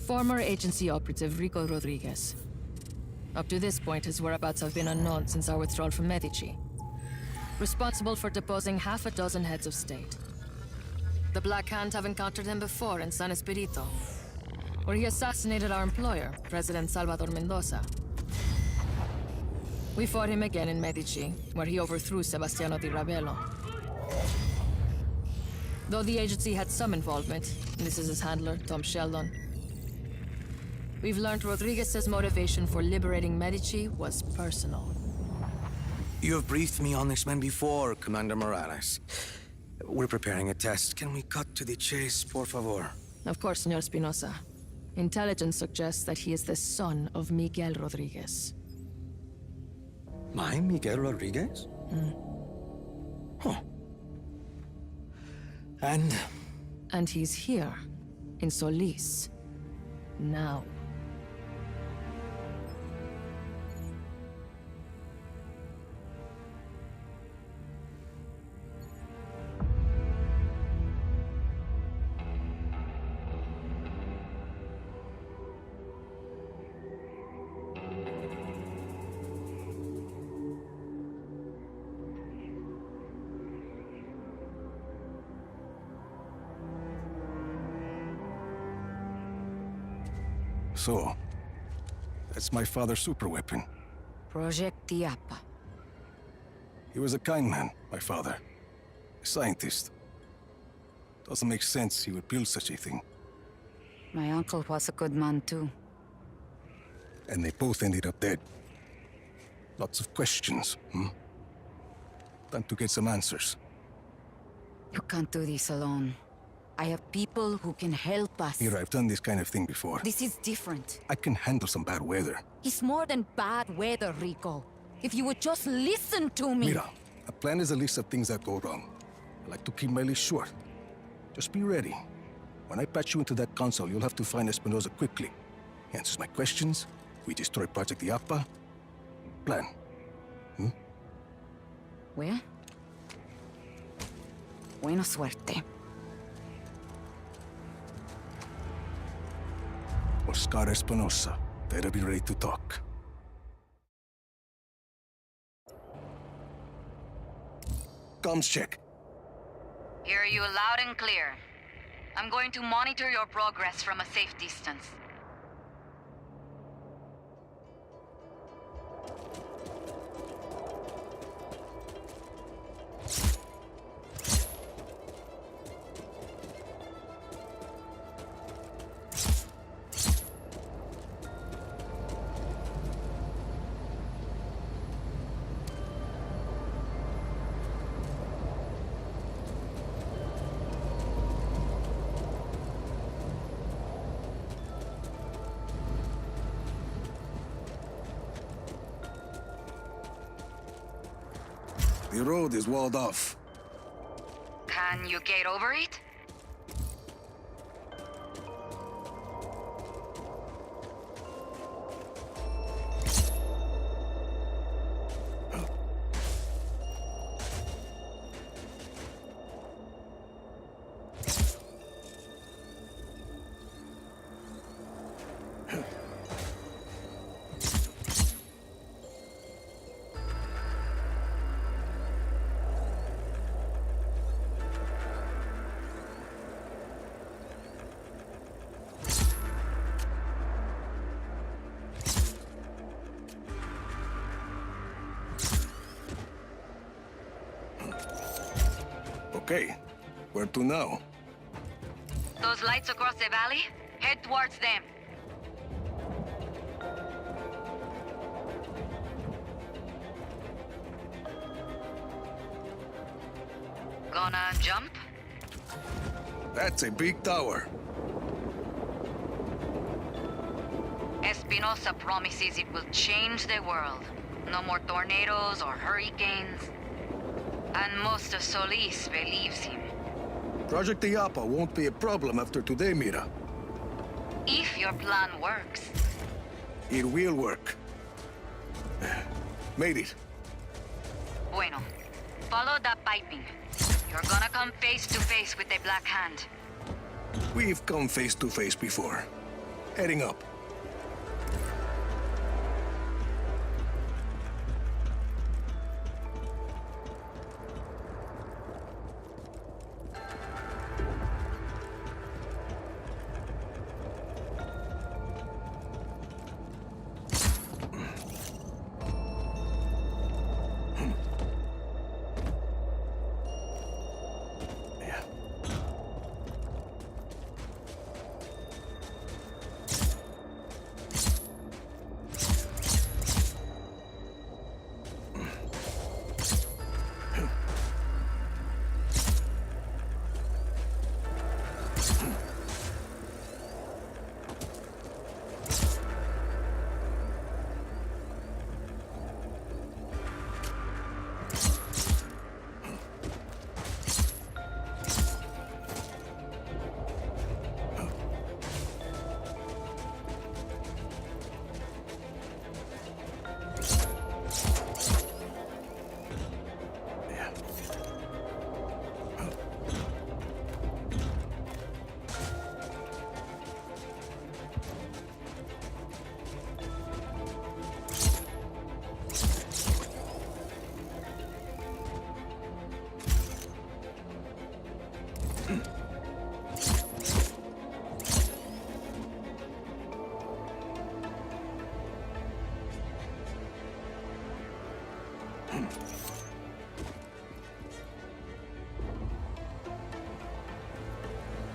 Former agency operative Rico Rodriguez. Up to this point, his whereabouts have been unknown since our withdrawal from Medici. Responsible for deposing half a dozen heads of state. The Black Hand have encountered him before in San Espirito, where he assassinated our employer, President Salvador Mendoza. We fought him again in Medici, where he overthrew Sebastiano di Ravello. Though the agency had some involvement, this is his handler, Tom Sheldon, we've learned Rodriguez's motivation for liberating Medici was personal. You have briefed me on this man before, Commander Morales. We're preparing a test. Can we cut to the chase, por favor? Of course, Senor Espinosa. Intelligence suggests that he is the son of Miguel Rodriguez. My Miguel Rodriguez? Huh. And he's here, in Solis, now. So, that's my father's superweapon. Project Tiapa. He was a kind man, my father. A scientist. Doesn't make sense he would build such a thing. My uncle was a good man too. And they both ended up dead. Lots of questions, Time to get some answers. You can't do this alone. I have people who can help us. Mira, I've done this kind of thing before. This is different. I can handle some bad weather. It's more than bad weather, Rico. If you would just listen to me. Mira, a plan is a list of things that go wrong. I like to keep my list short. Just be ready. When I patch you into that console, you'll have to find Espinosa quickly. He answers my questions, we destroy Project Iapa. Plan. Well? Buena suerte. Oscar Espinosa, better be ready to talk. Comms check. Hear you loud and clear. I'm going to monitor your progress from a safe distance. The road is walled off. Can you get over it? Okay, where to now? Those lights across the valley? Head towards them. Gonna jump? That's a big tower. Espinosa promises it will change the world. No more tornadoes or hurricanes. And most of Solis believes him. Project Iapa won't be a problem after today, Mira. If your plan works. It will work. Made it. Bueno. Follow that piping. You're gonna come face to face with the Black Hand. We've come face to face before. Heading up.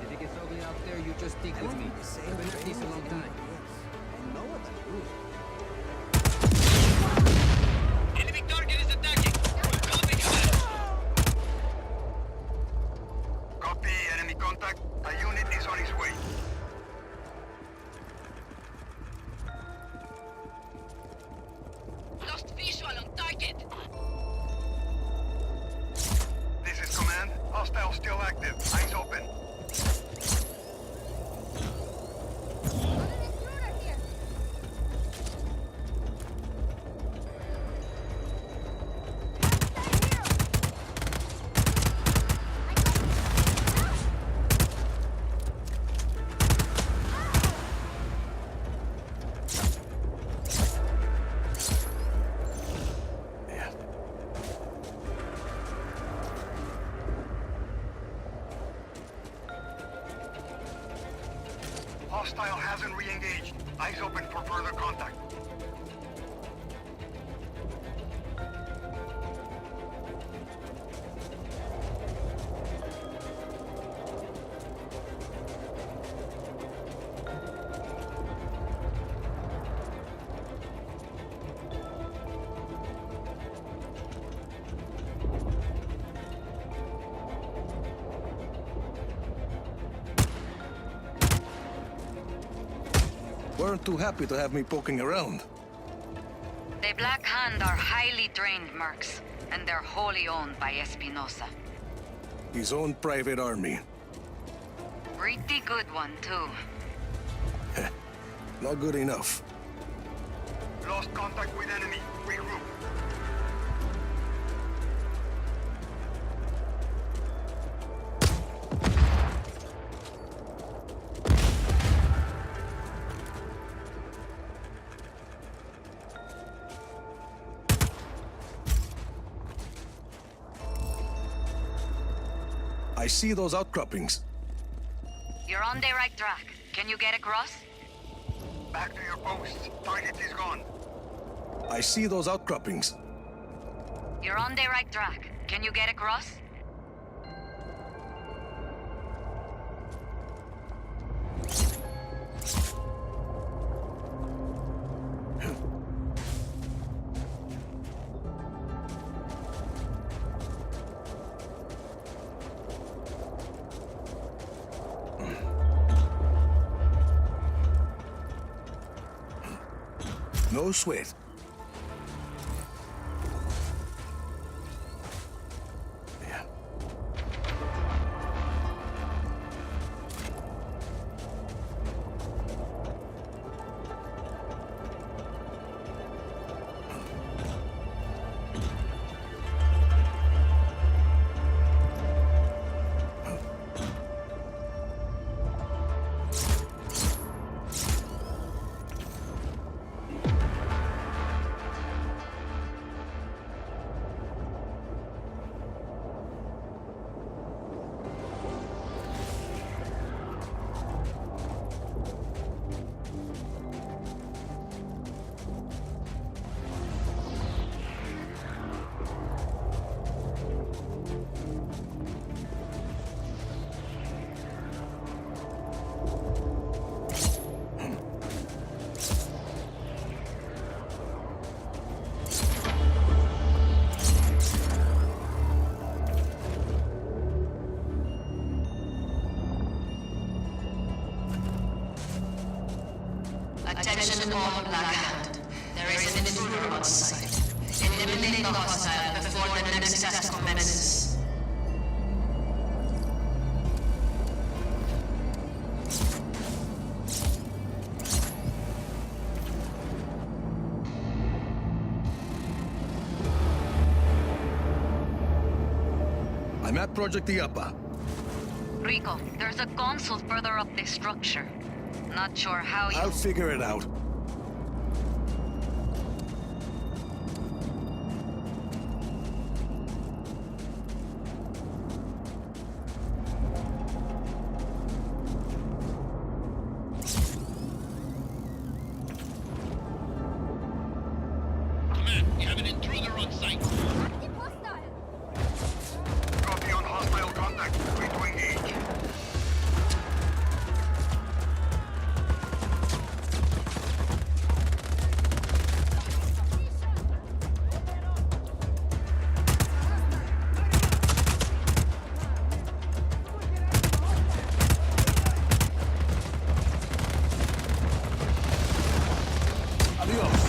If it gets ugly out there, you just stick with me. I've been at this a long time. Enemy target is attacking. Copy, command. Copy, enemy contact. A unit is on its way. Lost visual on target. This is command. Hostile still active. Eyes open. Hostile hasn't re-engaged. Eyes open for further contact. Weren't too happy to have me poking around. The Black Hand are highly trained mercs, and they're wholly owned by Espinosa. His own private army. Pretty good one, too. Not good enough. Lost contact with enemy. Regroup. I see those outcroppings. You're on the right track. Can you get across? Back to your posts. Target is gone. I see those outcroppings. You're on the right track. Can you get across? No sweat. Yeah. There's an intruder on site. Eliminate the hostile before the next test commences. I'm at Project Iapa. Rico, there's a console further up this structure. Not sure how you... I'll figure it out. We have an intruder on site. Copy on hostile contact. Free to engage. Adios.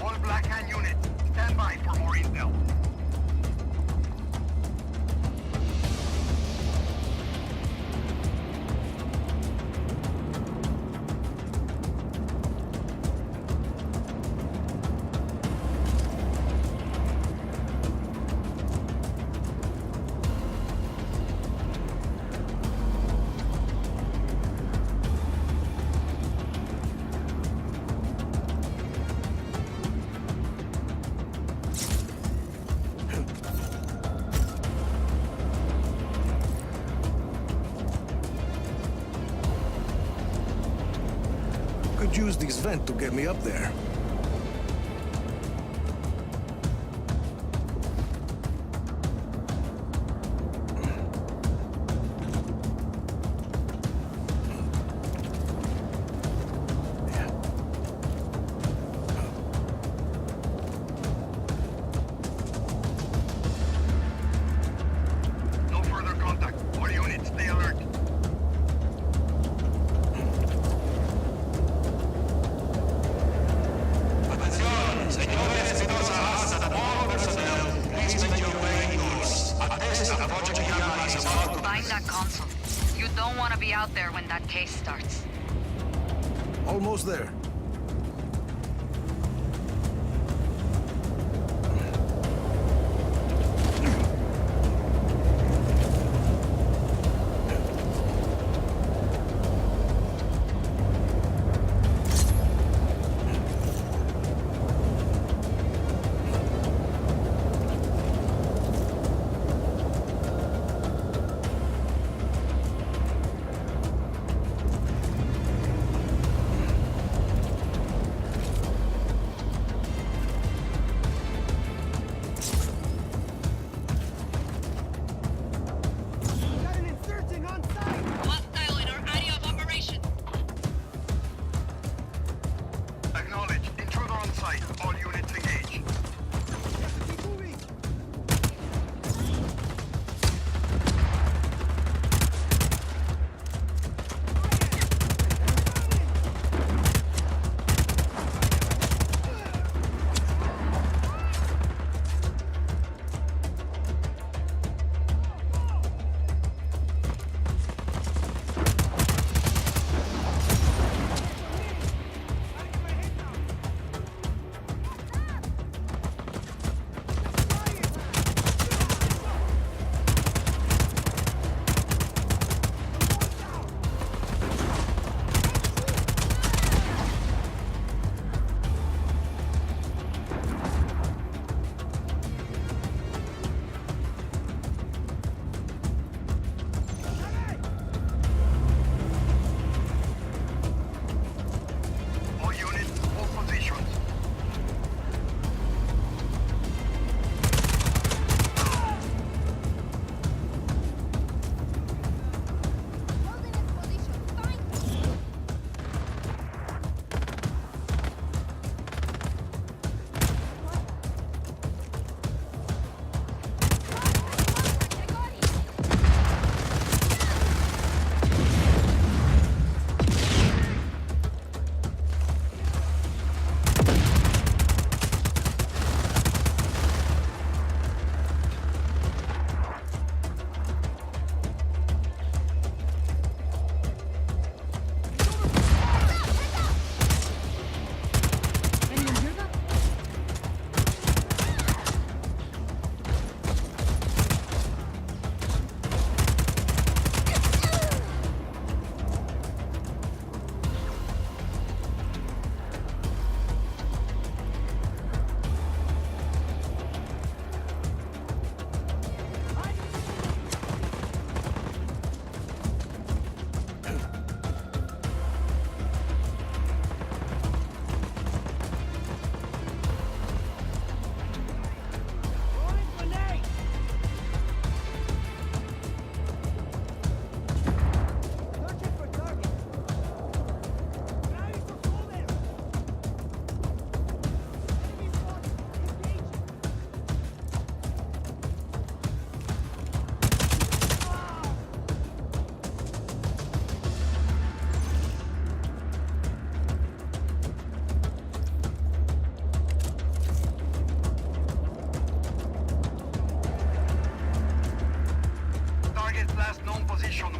All Black Hand unit, stand by for more intel. Could use this vent to get me up there. No further contact. All units, stay alert. Find that console. You don't want to be out there when that case starts. Almost there.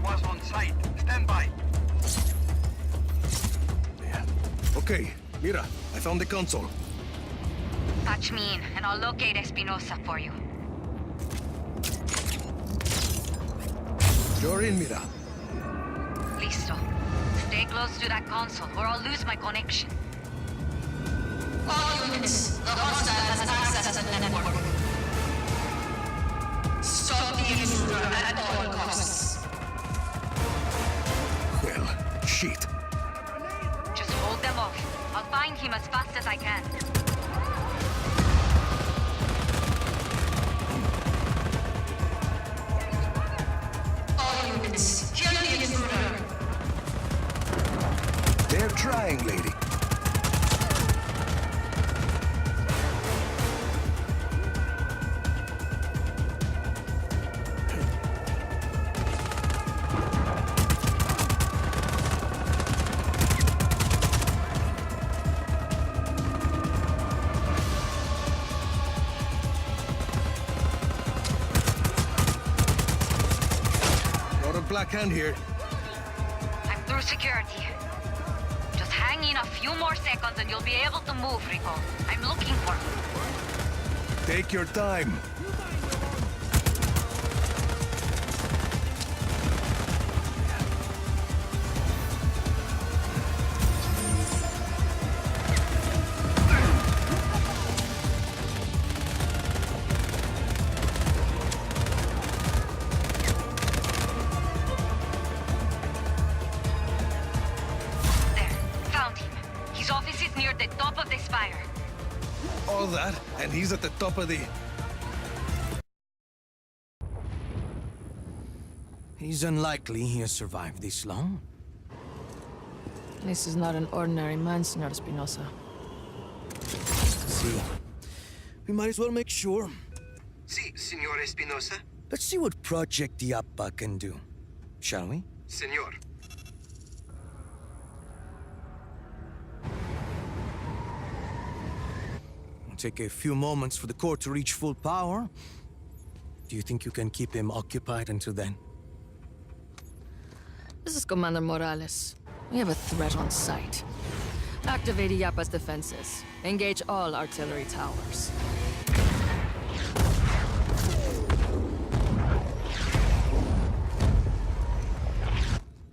was on site. Stand by. Yeah. Okay, Mira, I found the console. Patch me in, and I'll locate Espinosa for you. You're in, Mira. Listo. Stay close to that console, or I'll lose my connection. All units, the hostile has access to the network. Stop the intruder at all costs. Well, shit. Just hold them off. I'll find him as fast as I can. All units, kill the intruder. They're trying, lady. Got a black hand here. I'm through security. Just hang in a few more seconds and you'll be able to move, Rico. I'm looking for you. Take your time. There, found him. His office is near the top of the spire. All that, and he's at the top of the... He's unlikely he has survived this long. This is not an ordinary man, Senor Espinosa. See, we might as well make sure. Si, Signor Espinosa. Let's see what Project Diapa can do, shall we? Senor. It'll take a few moments for the core to reach full power. Do you think you can keep him occupied until then? This is Commander Morales. We have a threat on sight. Activate Iapa's defenses. Engage all artillery towers.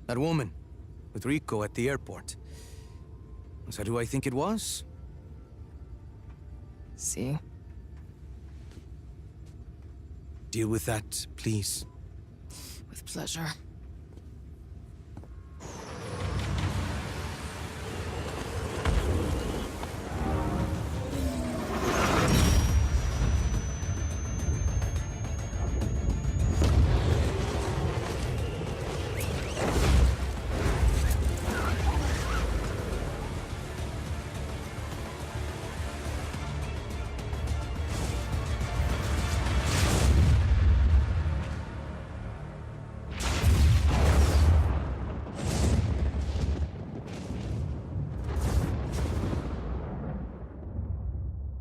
That woman, with Rico at the airport. Is that who I think it was? See? Deal with that, please. With pleasure.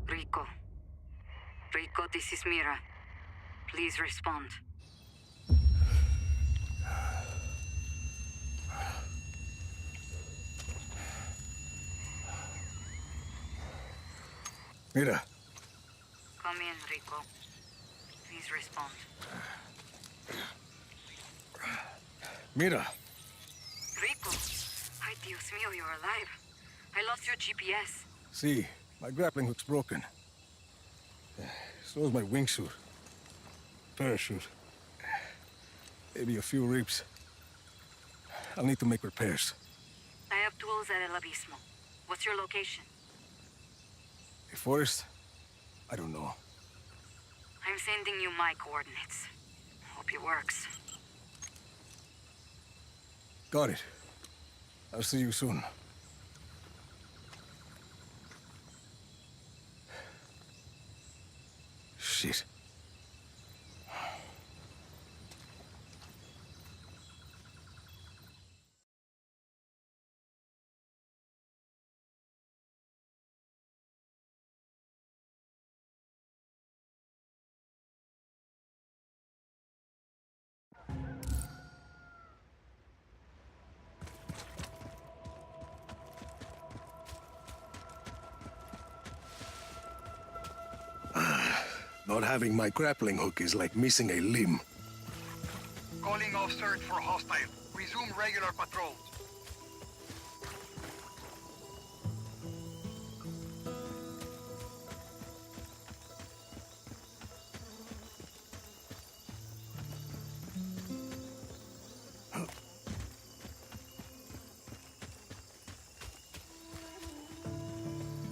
Rico. Rico, this is Mira. Please respond. Mira, Come in, Rico. Please respond. Mira. Rico! Ay, Dios mío, you're alive. I lost your GPS. See, my grappling hook's broken. So is my wingsuit. Parachute. Maybe a few ribs. I'll need to make repairs. I have tools at El Abismo. What's your location? The forest? I don't know. I'm sending you my coordinates. Hope it works. Got it. I'll see you soon. Shit. Not having my grappling hook is like missing a limb. Calling off search for hostile. Resume regular patrols.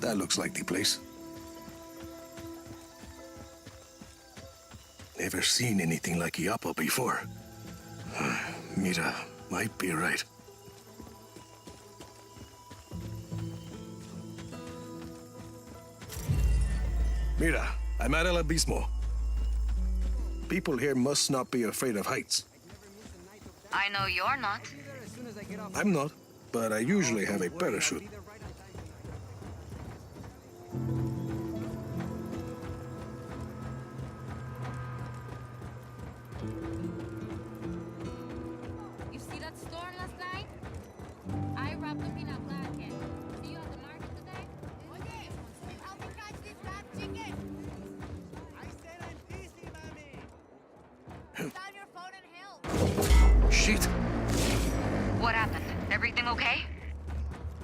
That looks like the place. Never seen anything like Iapa before. Mira might be right. Mira, I'm at El Abismo. People here must not be afraid of heights. I know you're not. I'm not, but I usually have a parachute. You see that storm last night? I wrapped up in a blanket. See you at the market today? Oye, help me catch this damn chicken! I said I'm busy, mommy! Down your phone and help! Shit! What happened? Everything okay?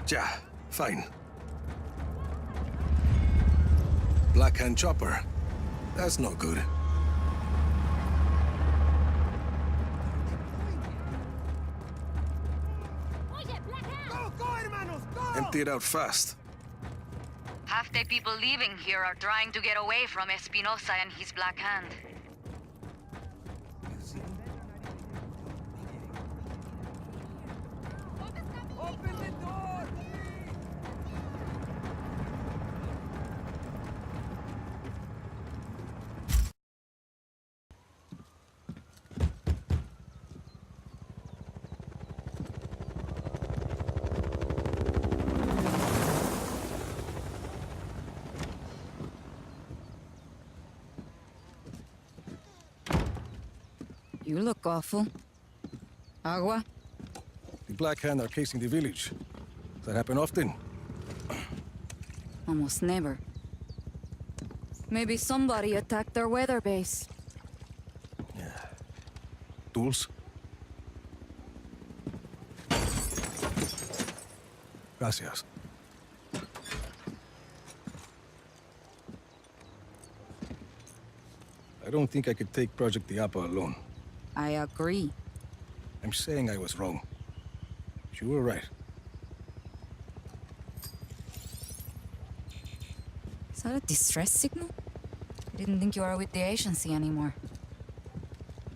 Yeah, fine. Black Hand Chopper. That's not good. Oye, Black Hand! Empty it out fast. Half the people leaving here are trying to get away from Espinosa and his Black Hand. Open the door! You look awful. Agua? The Black Hand are casing the village. Does that happen often? Almost never. Maybe somebody attacked their weather base. Tools? Gracias. I don't think I could take Project Diapa alone. I agree. I'm saying I was wrong. You were right. Is that a distress signal? I didn't think you were with the agency anymore.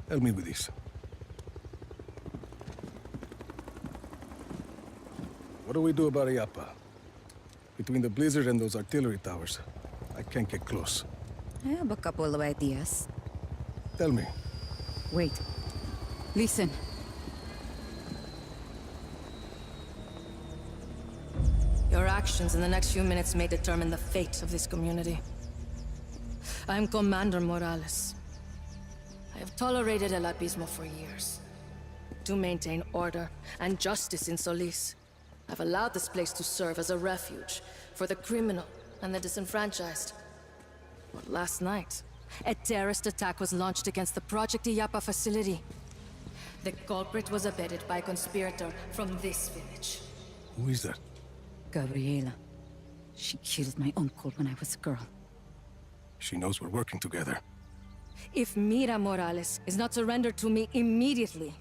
Help me with this. What do we do about Iapa? Between the blizzard and those artillery towers, I can't get close. I have a couple of ideas. Tell me. Wait. Listen. Your actions in the next few minutes may determine the fate of this community. I'm Commander Morales. I have tolerated El Abismo for years. To maintain order and justice in Solis, I've allowed this place to serve as a refuge for the criminal and the disenfranchised. But last night, a terrorist attack was launched against the Project Iapa facility. The culprit was abetted by a conspirator from this village. Who is that? Gabriela. She killed my uncle when I was a girl. She knows we're working together. If Mira Morales is not surrendered to me immediately,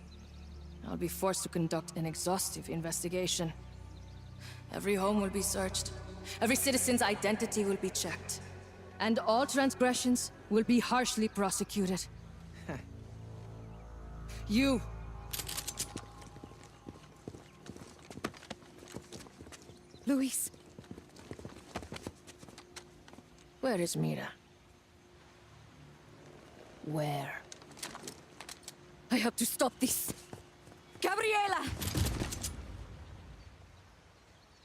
I'll be forced to conduct an exhaustive investigation. Every home will be searched. Every citizen's identity will be checked. And all transgressions will be harshly prosecuted. You! Luis. Where is Mira? Where? I have to stop this. Gabriela!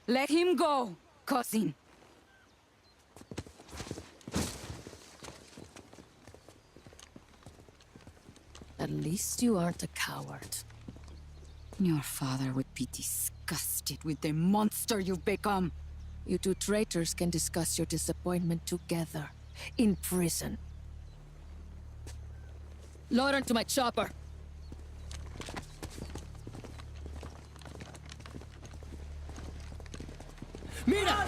Let him go, cousin. At least you aren't a coward. Your father would be disgusted with the monster you've become. You two traitors can discuss your disappointment together, in prison. Load onto my chopper. Mira!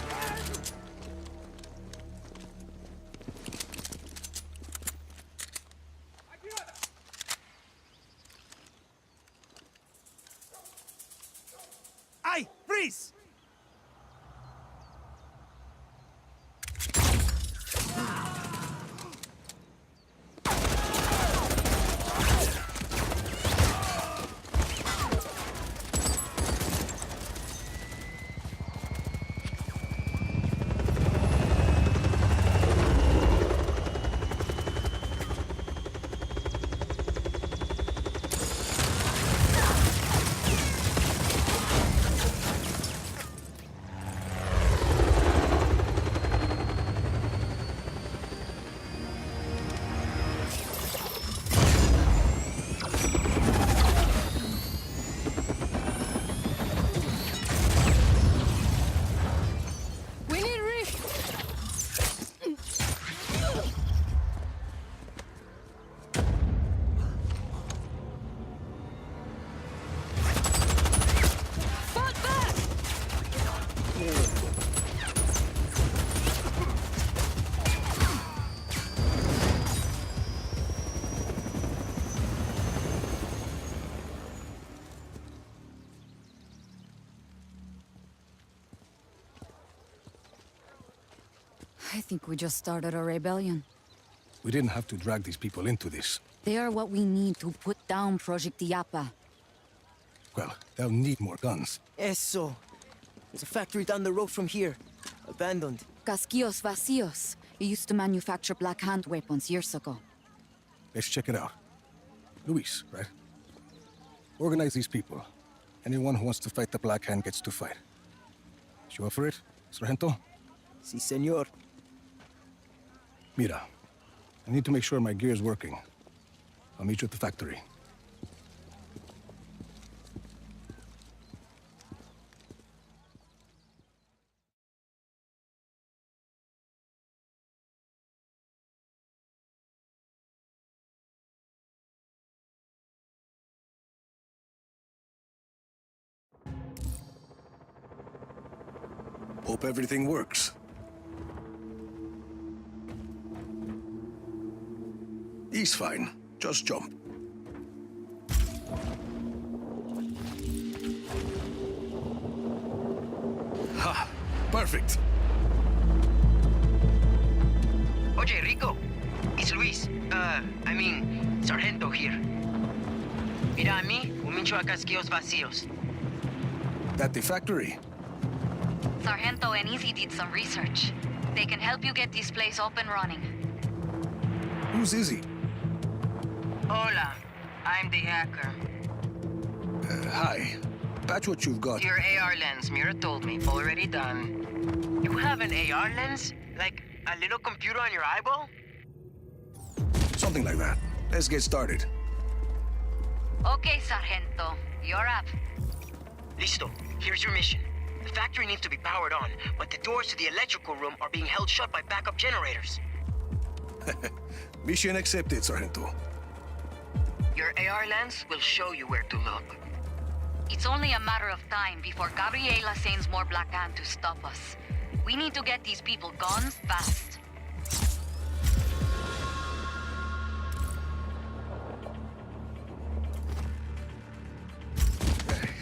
Ay! Freeze! We need Rick! Fall back! I think we just started a rebellion. We didn't have to drag these people into this. They are what we need to put down Project Iapa. Well, they'll need more guns. Eso. There's a factory down the road from here. Abandoned. Casquillos Vacíos. It used to manufacture Black Hand weapons years ago. Let's check it out. Luis, right? Organize these people. Anyone who wants to fight the Black Hand gets to fight. You up for it, Sargento? Si, senor. Mira, I need to make sure my gear is working. I'll meet you at the factory. Hope everything works. He's fine. Just jump. Ha! Perfect. Oye, Rico. It's Luis. Sargento here. Mira a mí, un mincho a casquillos vacíos. At the factory. Sargento and Easy did some research. They can help you get this place up and running. Who's Izzy? Hola, I'm the hacker. Hi. Patch what you've got. Your AR lens, Mira told me. Already done. You have an AR lens? Like a little computer on your eyeball? Something like that. Let's get started. Okay, Sargento. You're up. Listo. Here's your mission. The factory needs to be powered on, but the doors to the electrical room are being held shut by backup generators. Mission accepted, Sargento. Your AR lens will show you where to look. It's only a matter of time before Gabriela sends more Black Hand to stop us. We need to get these people gone fast.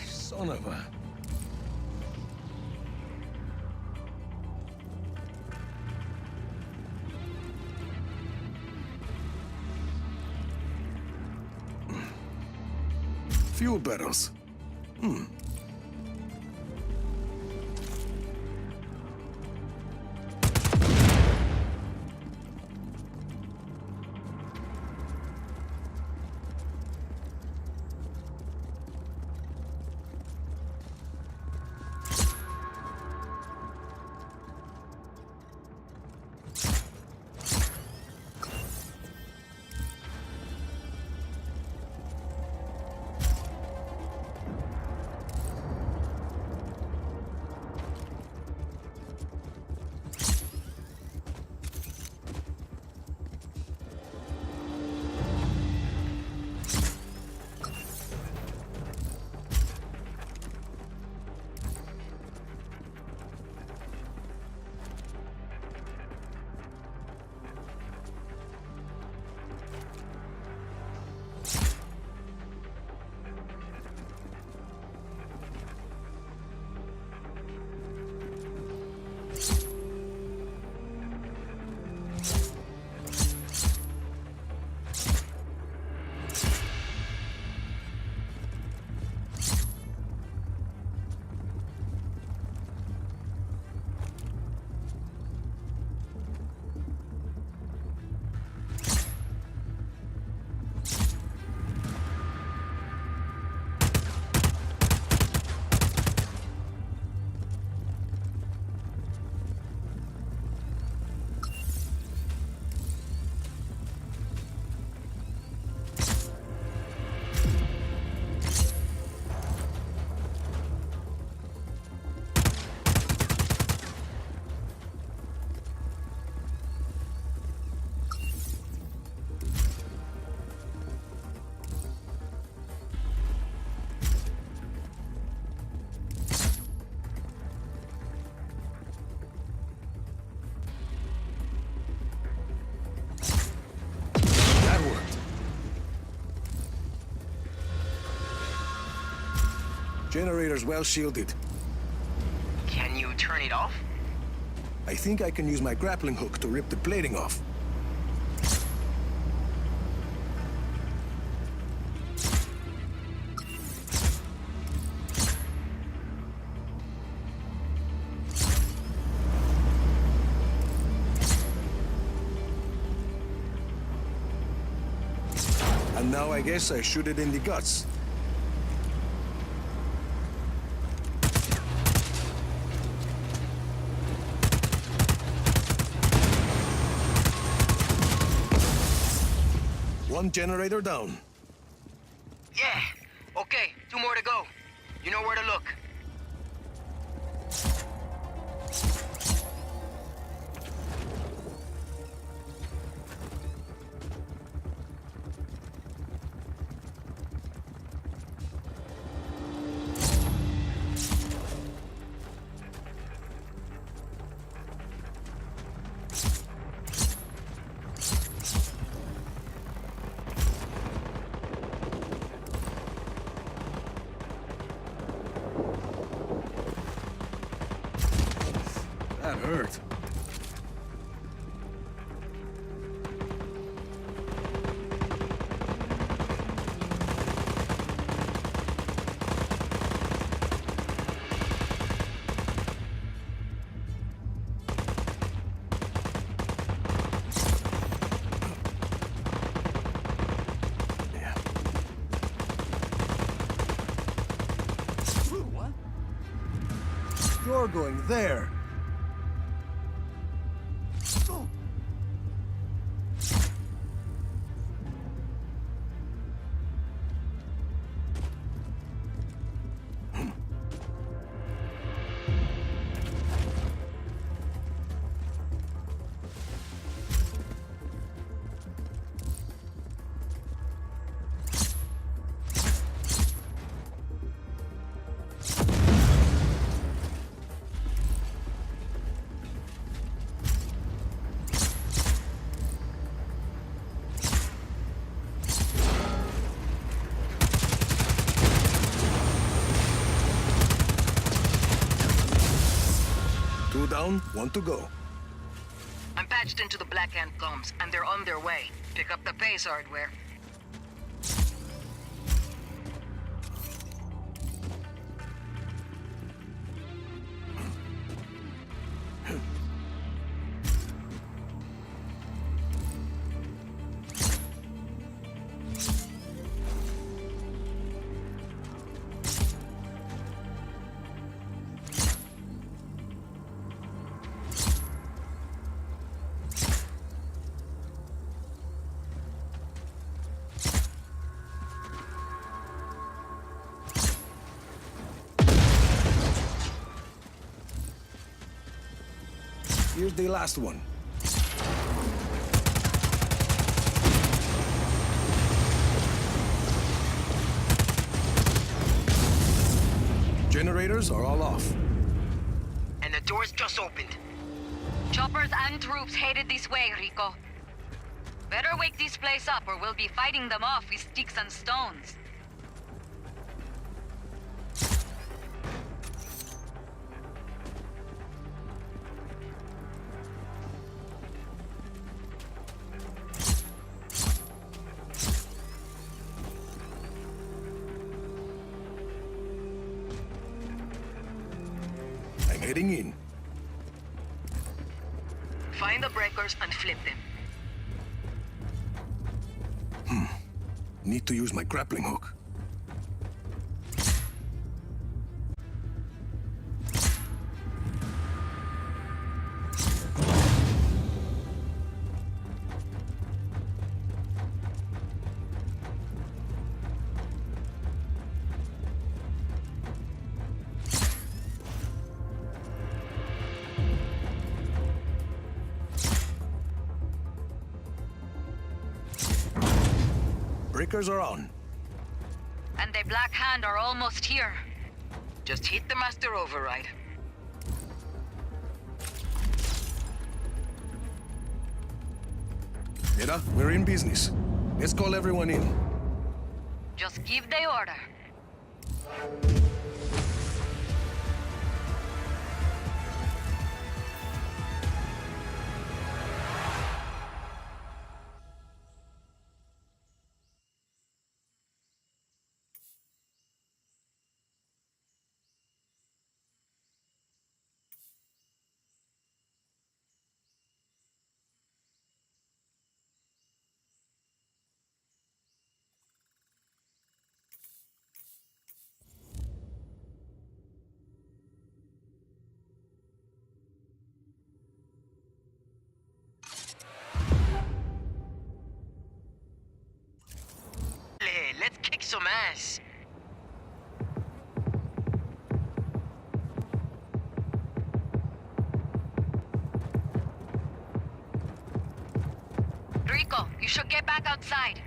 Son of a... Fuel barrels. Generator's well shielded. Can you turn it off? I think I can use my grappling hook to rip the plating off. And now I guess I shoot it in the guts. One generator down. Yeah. Okay, 2 more to go. You know where to look. That hurt. Yeah. What? You're going there. Two down, one to go. I'm patched into the Black Ant comms, and they're on their way. Pick up the base hardware. Here's the last one. Generators are all off. And the door's just opened. Choppers and troops headed this way, Rico. Better wake this place up or we'll be fighting them off with sticks and stones. I'm heading in. Find the breakers and flip them. Need to use my grappling hook. Breakers are on. And the Black Hand are almost here. Just hit the master override. Mira, we're in business. Let's call everyone in. Just give the order. some ass. Rico, you should get back outside.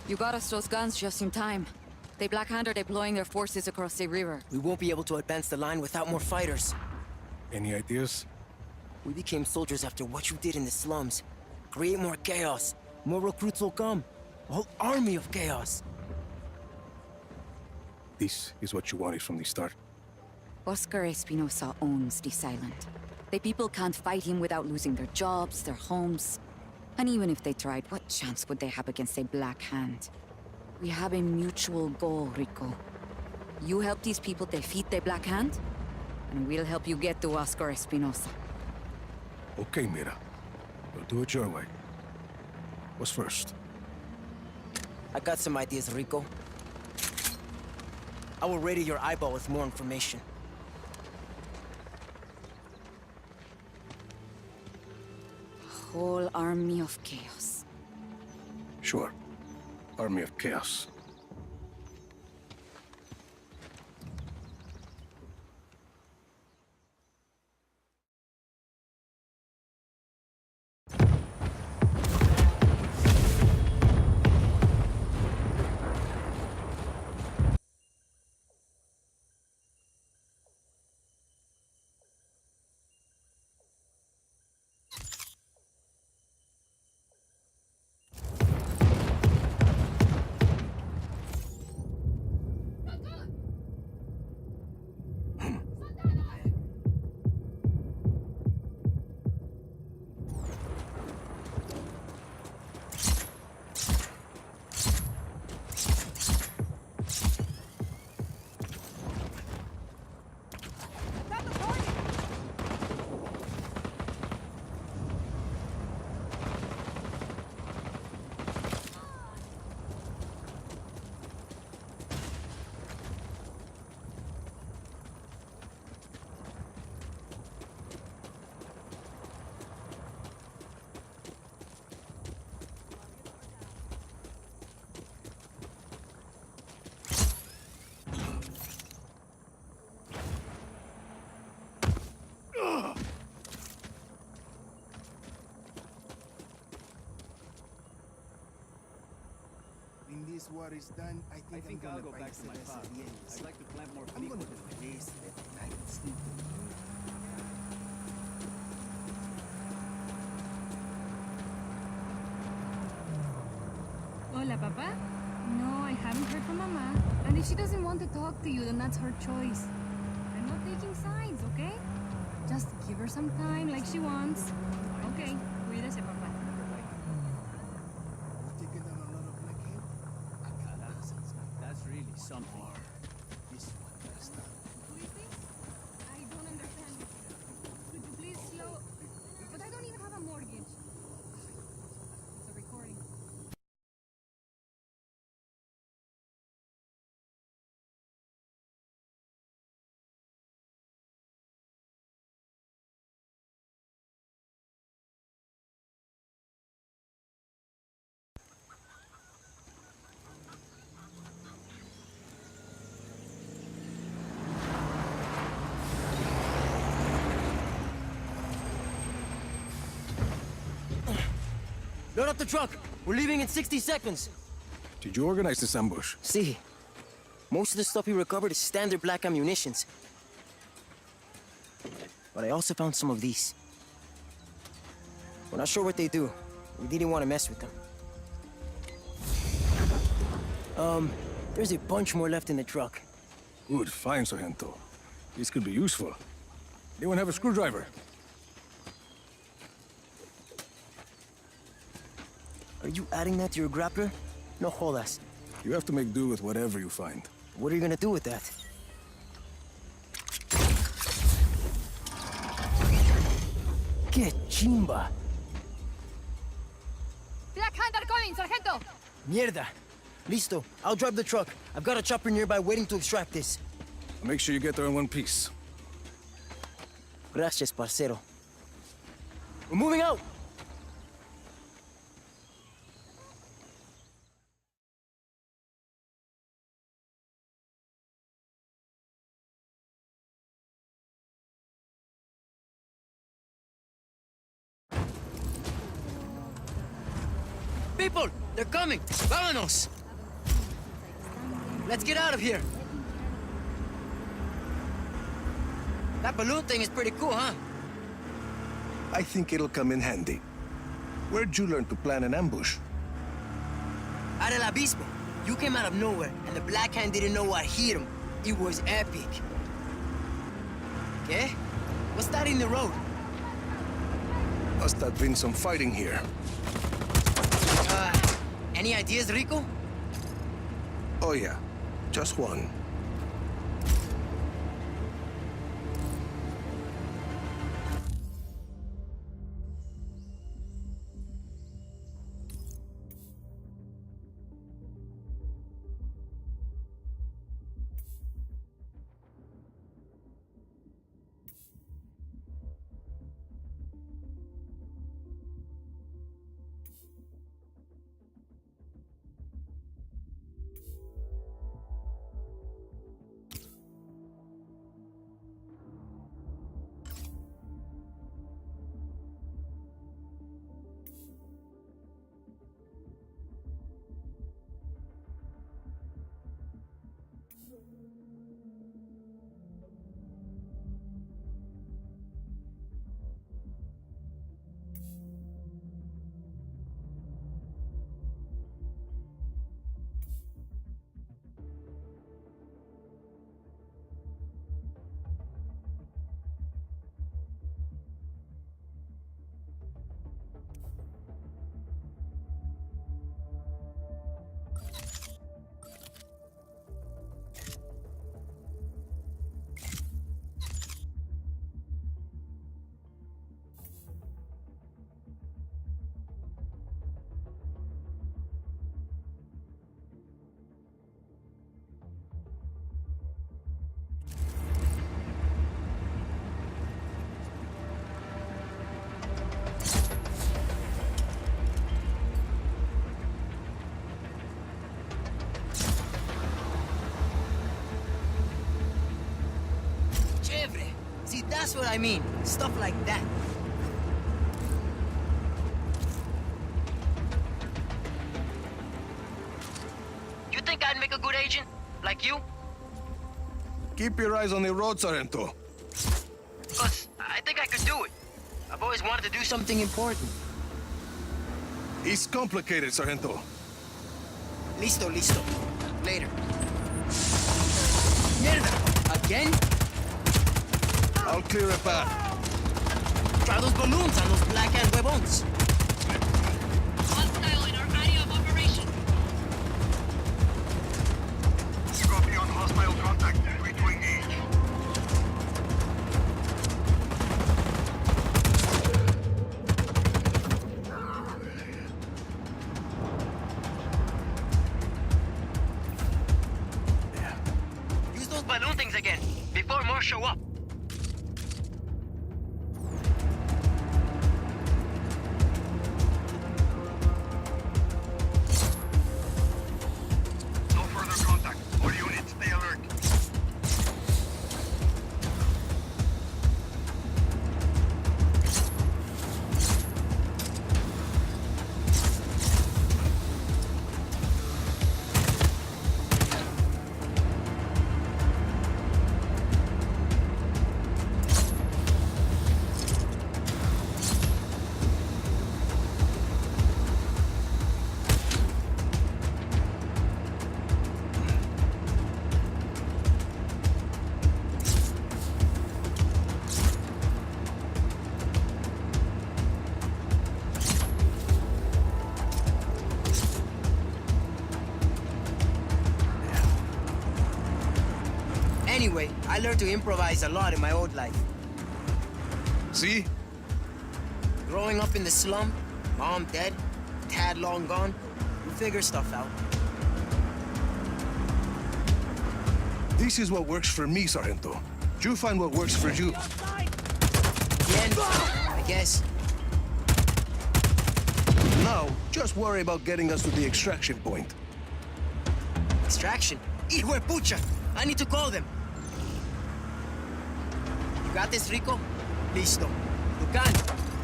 You got us those guns just in time. The Black Hand are deploying their forces across the river. We won't be able to advance the line without more fighters. Any ideas? We became soldiers after what you did in the slums. Create more chaos. More recruits will come. A whole army of chaos. This is what you wanted from the start. Oscar Espinosa owns the Silent. The people can't fight him without losing their jobs, their homes. And even if they tried, what chance would they have against a Black Hand? We have a mutual goal, Rico. You help these people defeat the Black Hand, and we'll help you get to Oscar Espinosa. Okay, Mira. We'll do it your way. What's first? I got some ideas, Rico. I will radio your eyeball with more information. Whole army of chaos. Sure. Army of Chaos. When this war is done, I think I'll go back to my farm. I'd like to plant more I'm gonna raise that night sleep. Hola, Papa? No, I haven't heard from Mama. And if she doesn't want to talk to you, then that's her choice. I'm not taking sides, okay? Just give her some time like she wants. Okay, cuídese, Papa. Taking down a lot of blackhead? That's really something. This one last time. Who is this? I don't understand. Could you please slow... But I don't even have a mortgage. It's a recording. Load up the truck! We're leaving in 60 seconds! Did you organize this ambush? See, most of the stuff we recovered is standard black ammunitions. But I also found some of these. We're not sure what they do. We didn't want to mess with them. There's a bunch more left in the truck. Good, fine, Sargento. This could be useful. Anyone have a screwdriver? Are you adding that to your grappler? No jodas. You have to make do with whatever you find. What are you gonna do with that? Que chimba! Black Hand are calling, Sargento! Mierda! Listo, I'll drive the truck. I've got a chopper nearby waiting to extract this. Make sure you get there in one piece. Gracias, parcero. We're moving out! People! They're coming! Vámonos! Let's get out of here! That balloon thing is pretty cool, huh? I think it'll come in handy. Where'd you learn to plan an ambush? Out del Abismo. You came out of nowhere, and the Black Hand didn't know what hit him. It was epic. ¿Qué? What's that in the road? Must have been some fighting here. Any ideas, Rico? Oh yeah, just one. See, that's what I mean. Stuff like that. You think I'd make a good agent? Like you? Keep your eyes on the road, Sargento. Cause I think I could do it. I've always wanted to do something important. It's complicated, Sargento. Listo, listo. Later. Mierda! Again? I'll clear a path. Try those balloons on those Black Hand huevons. Hostile in our area of operation. Copy on hostile contact. Free to engage. Use those balloon things again, before more show up. No further contact. All units, stay alert. Anyway, I learned to improvise a lot in my old life. See? Growing up in the slum, mom dead, dad long gone, you figure stuff out. This is what works for me, Sargento. You find what works for you. Again, I guess. Now, just worry about getting us to the extraction point. Extraction? Hijo de pucha! I need to call them. You got this, Rico? Listo.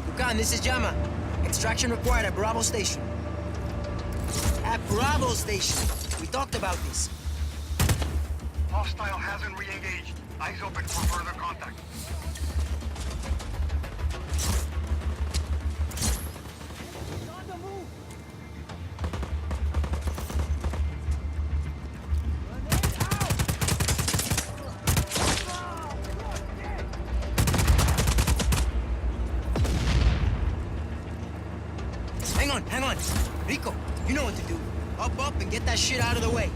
Lucan, this is Llama. Extraction required at Bravo Station. At Bravo Station. We talked about this. Hostile hasn't re-engaged. Eyes open for further contact. Hang on. Rico, you know what to do. Up, and get that shit out of the way.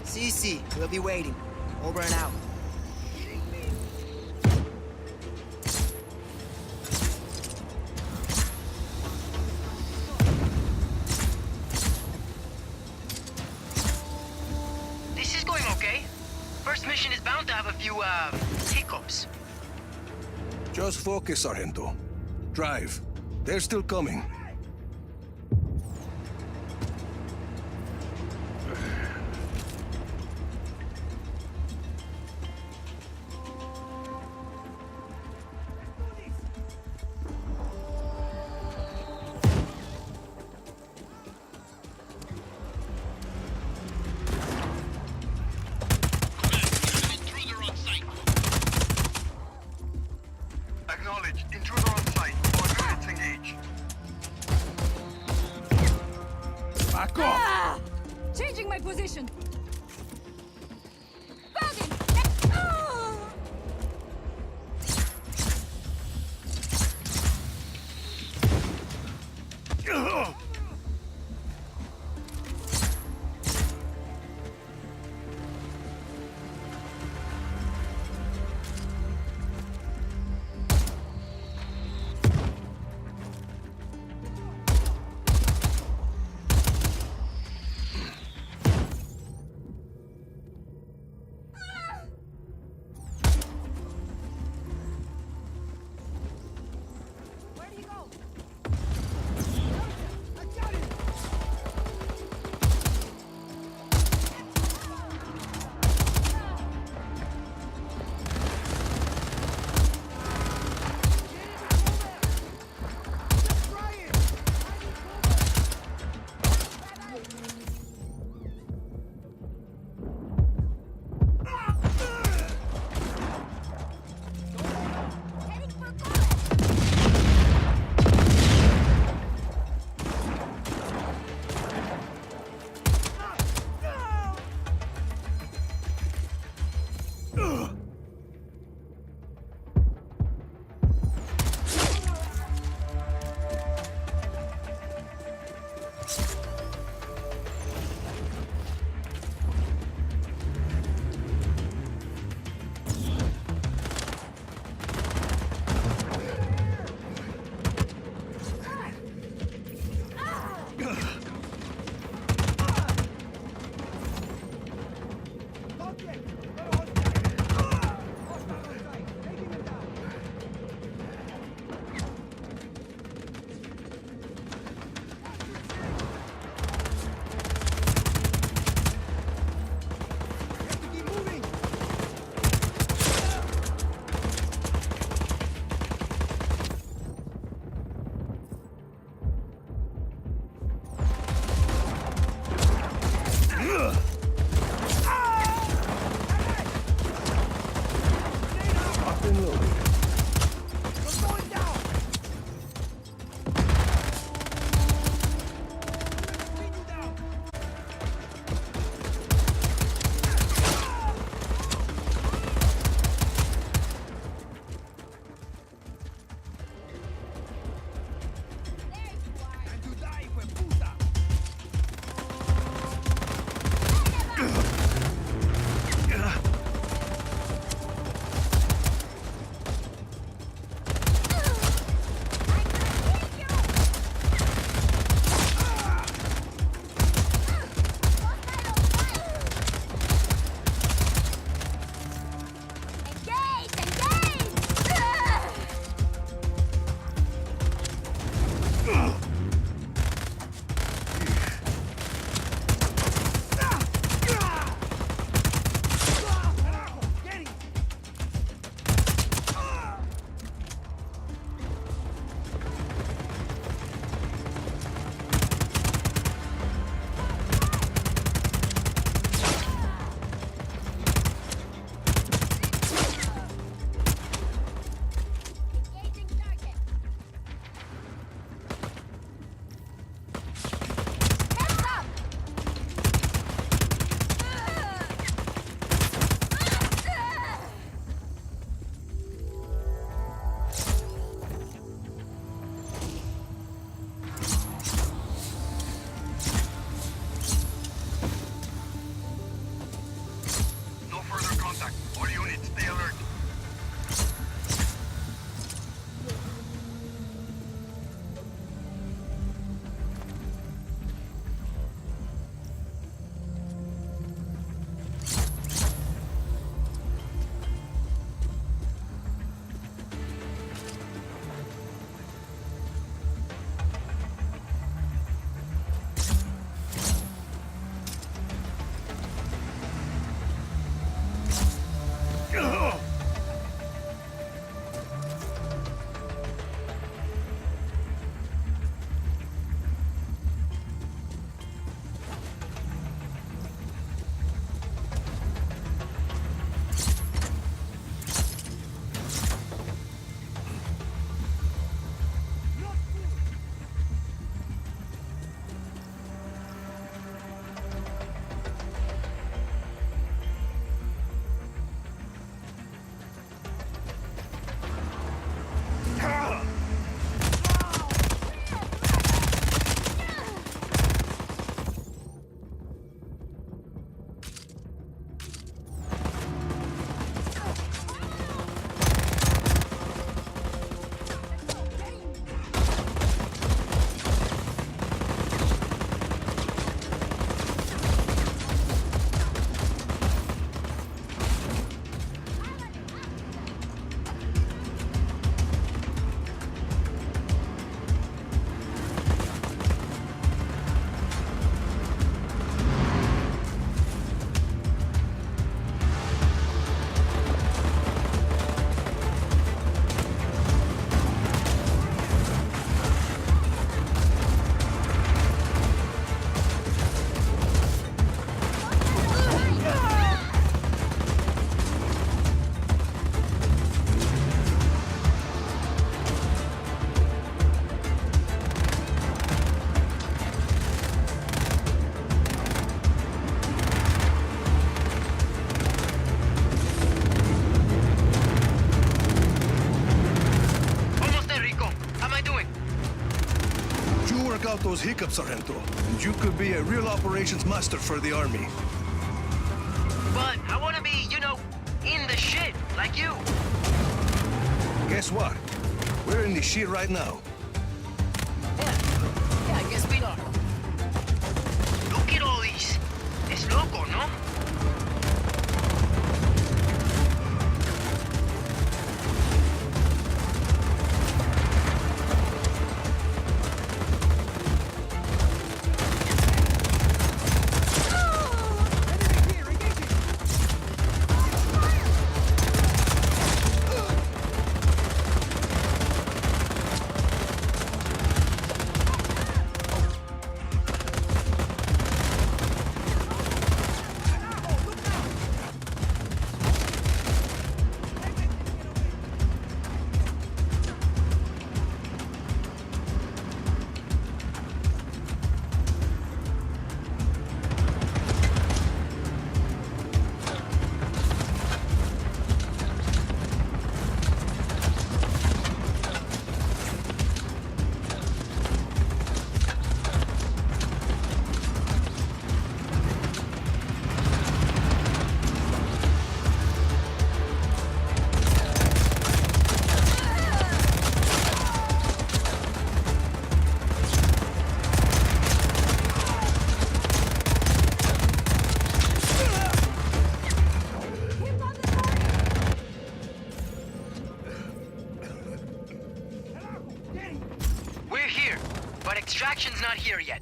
CC, we'll be waiting. Over and out. This is going okay. First mission is bound to have a few, hiccups. Just focus, Sargento. Drive. They're still coming. Acknowledge. Intruder on site. All units engage. Back off! Changing my position. out those hiccups, Sargento, and you could be a real operations master for the army. But I want to be, you know, in the shit, like you. Guess what? We're in the shit right now. Yeah, I guess we are. Look at all these. Es loco, ¿no? We're here, but extraction's not here yet.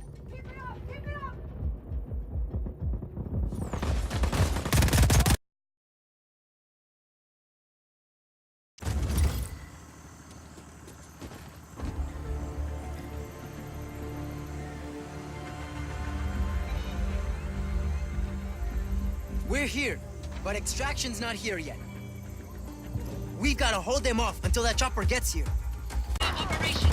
We're here, but extraction's not here yet. We gotta hold them off until that chopper gets here. Operation.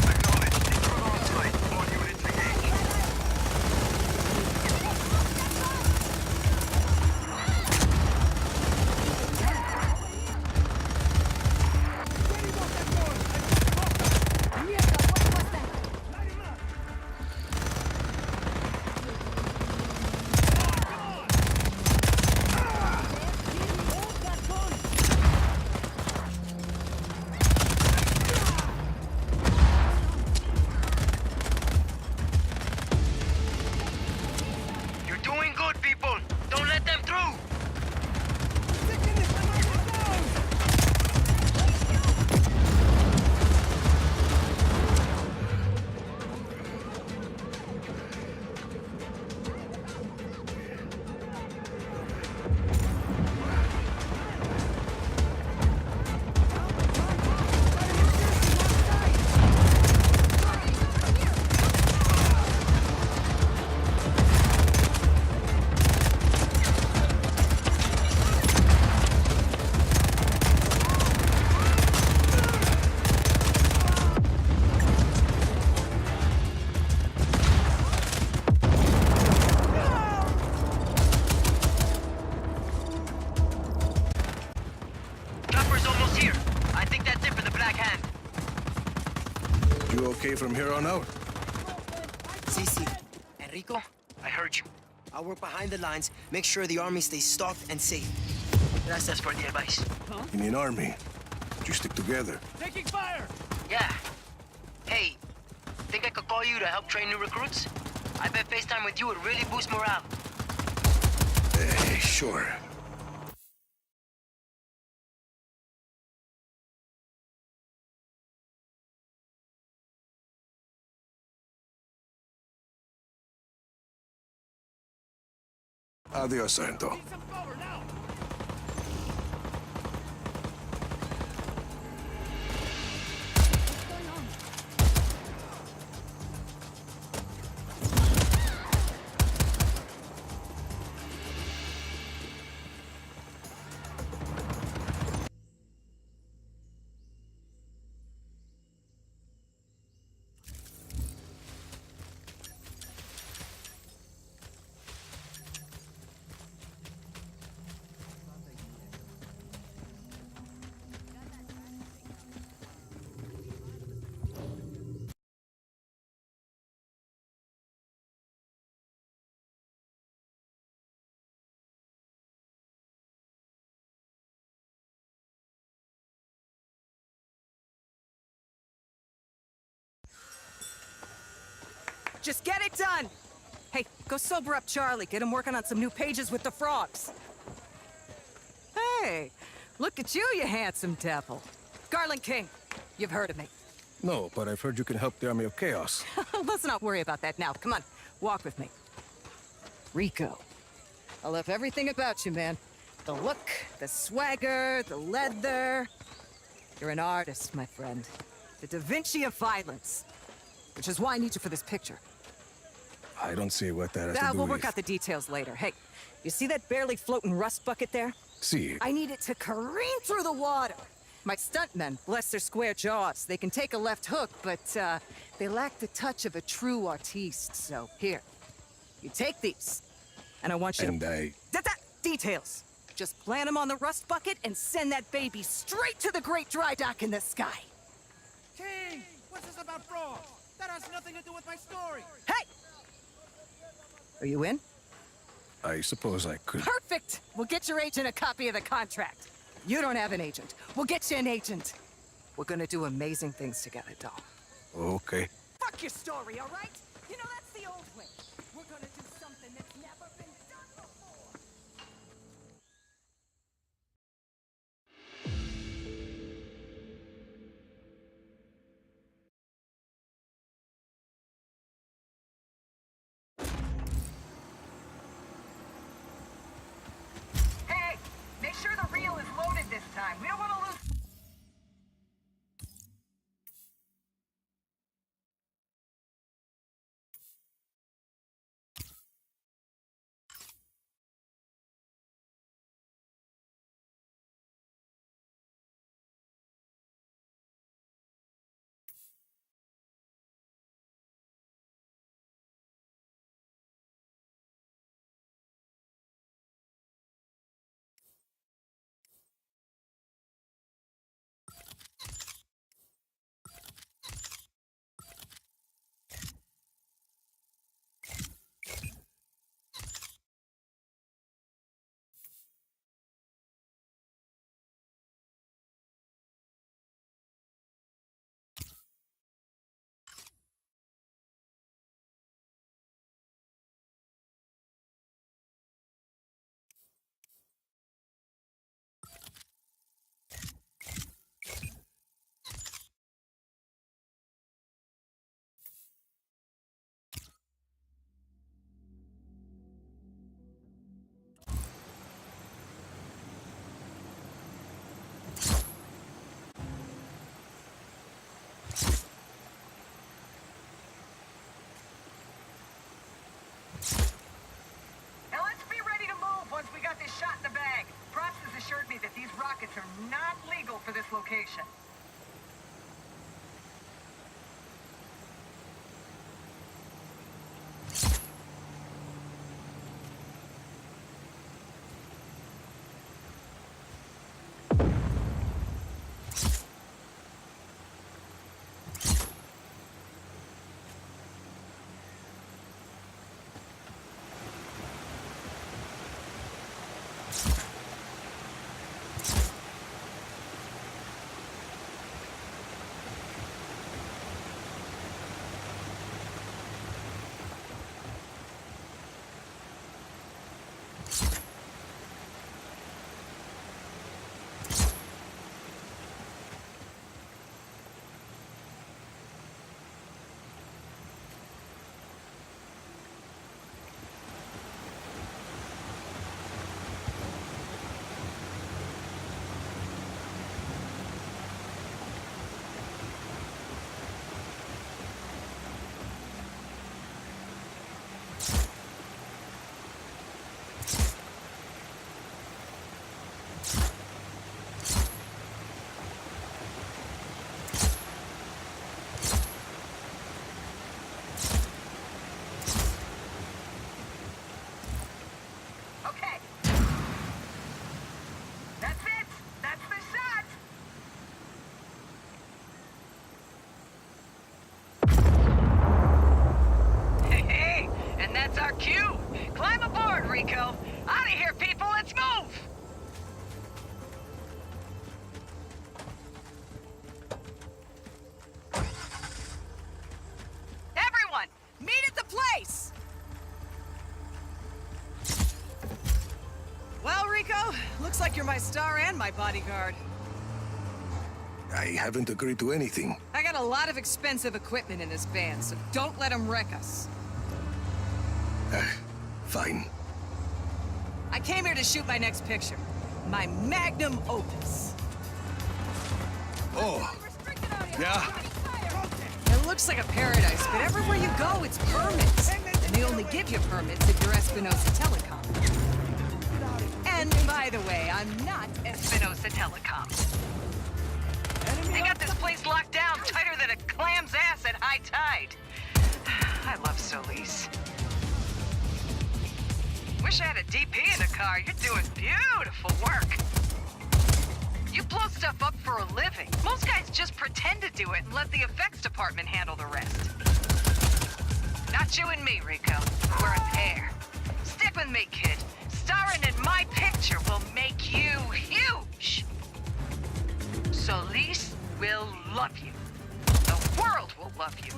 Acknowledged. Intruder on site. All units engaged. You're doing good, people. Don't let them through. Chopper's almost here. I think that's it for the Black Hand. You okay from here on out? CC, Enrico, I heard you. I'll work behind the lines, make sure the army stays stocked and safe. Gracias for the advice. In an army, you stick together. Taking fire! Yeah. Hey, think I could call you to help train new recruits? I bet FaceTime with you would really boost morale. Sure. Adios, Sargento. Some cover now! Just get it done! Hey, go sober up Charlie. Get him working on some new pages with the frogs. Hey, look at you, you handsome devil. Garland King, you've heard of me. No, but I've heard you can help the Army of Chaos. Let's not worry about that now. Come on, walk with me. Rico, I love everything about you, man. The look, the swagger, the leather. You're an artist, my friend. The Da Vinci of violence. Which is why I need you for this picture. I don't see what that has to do We'll with... work out the details later. Hey, you see that barely floating rust bucket there? See. I need it to careen through the water. My stuntmen, bless their square jaws, they can take a left hook, but they lack the touch of a true artiste. So here, you take these, and I want you to... Details. Just plant them on the rust bucket and send that baby straight to the great dry dock in the sky. King, what's this about frogs? That has nothing to do with my story. Hey! Are you in? I suppose I could... Perfect! We'll get your agent a copy of the contract. You don't have an agent. We'll get you an agent. We're gonna do amazing things together, doll. Okay. Fuck your story, all right? You know, that's the old way. We're gonna do something that's never been done before. Hey, make sure the reel is loaded this time. We don't want to lose... Now let's be ready to move once we got this shot in the bag. Props has assured me that these rockets are not legal for this location. Rico. Looks like you're my star and my bodyguard. I haven't agreed to anything. I got a lot of expensive equipment in this van, so don't let them wreck us. Fine. I came here to shoot my next picture. My magnum opus. Oh. Yeah. It looks like a paradise, but everywhere you go, it's permits. And they only give you permits if you're Espinosa Telecom. And by the way, I'm not Espinosa Telecom. They got this place locked down tighter than a clam's ass at high tide. I love Solis. Wish I had a DP in the car. You're doing beautiful work. You blow stuff up for a living. Most guys just pretend to do it and let the effects department handle the rest. Not you and me, Rico. We're a pair. Stick with me, kid. Starring in my picture will make you huge. Solis will love you. The world will love you.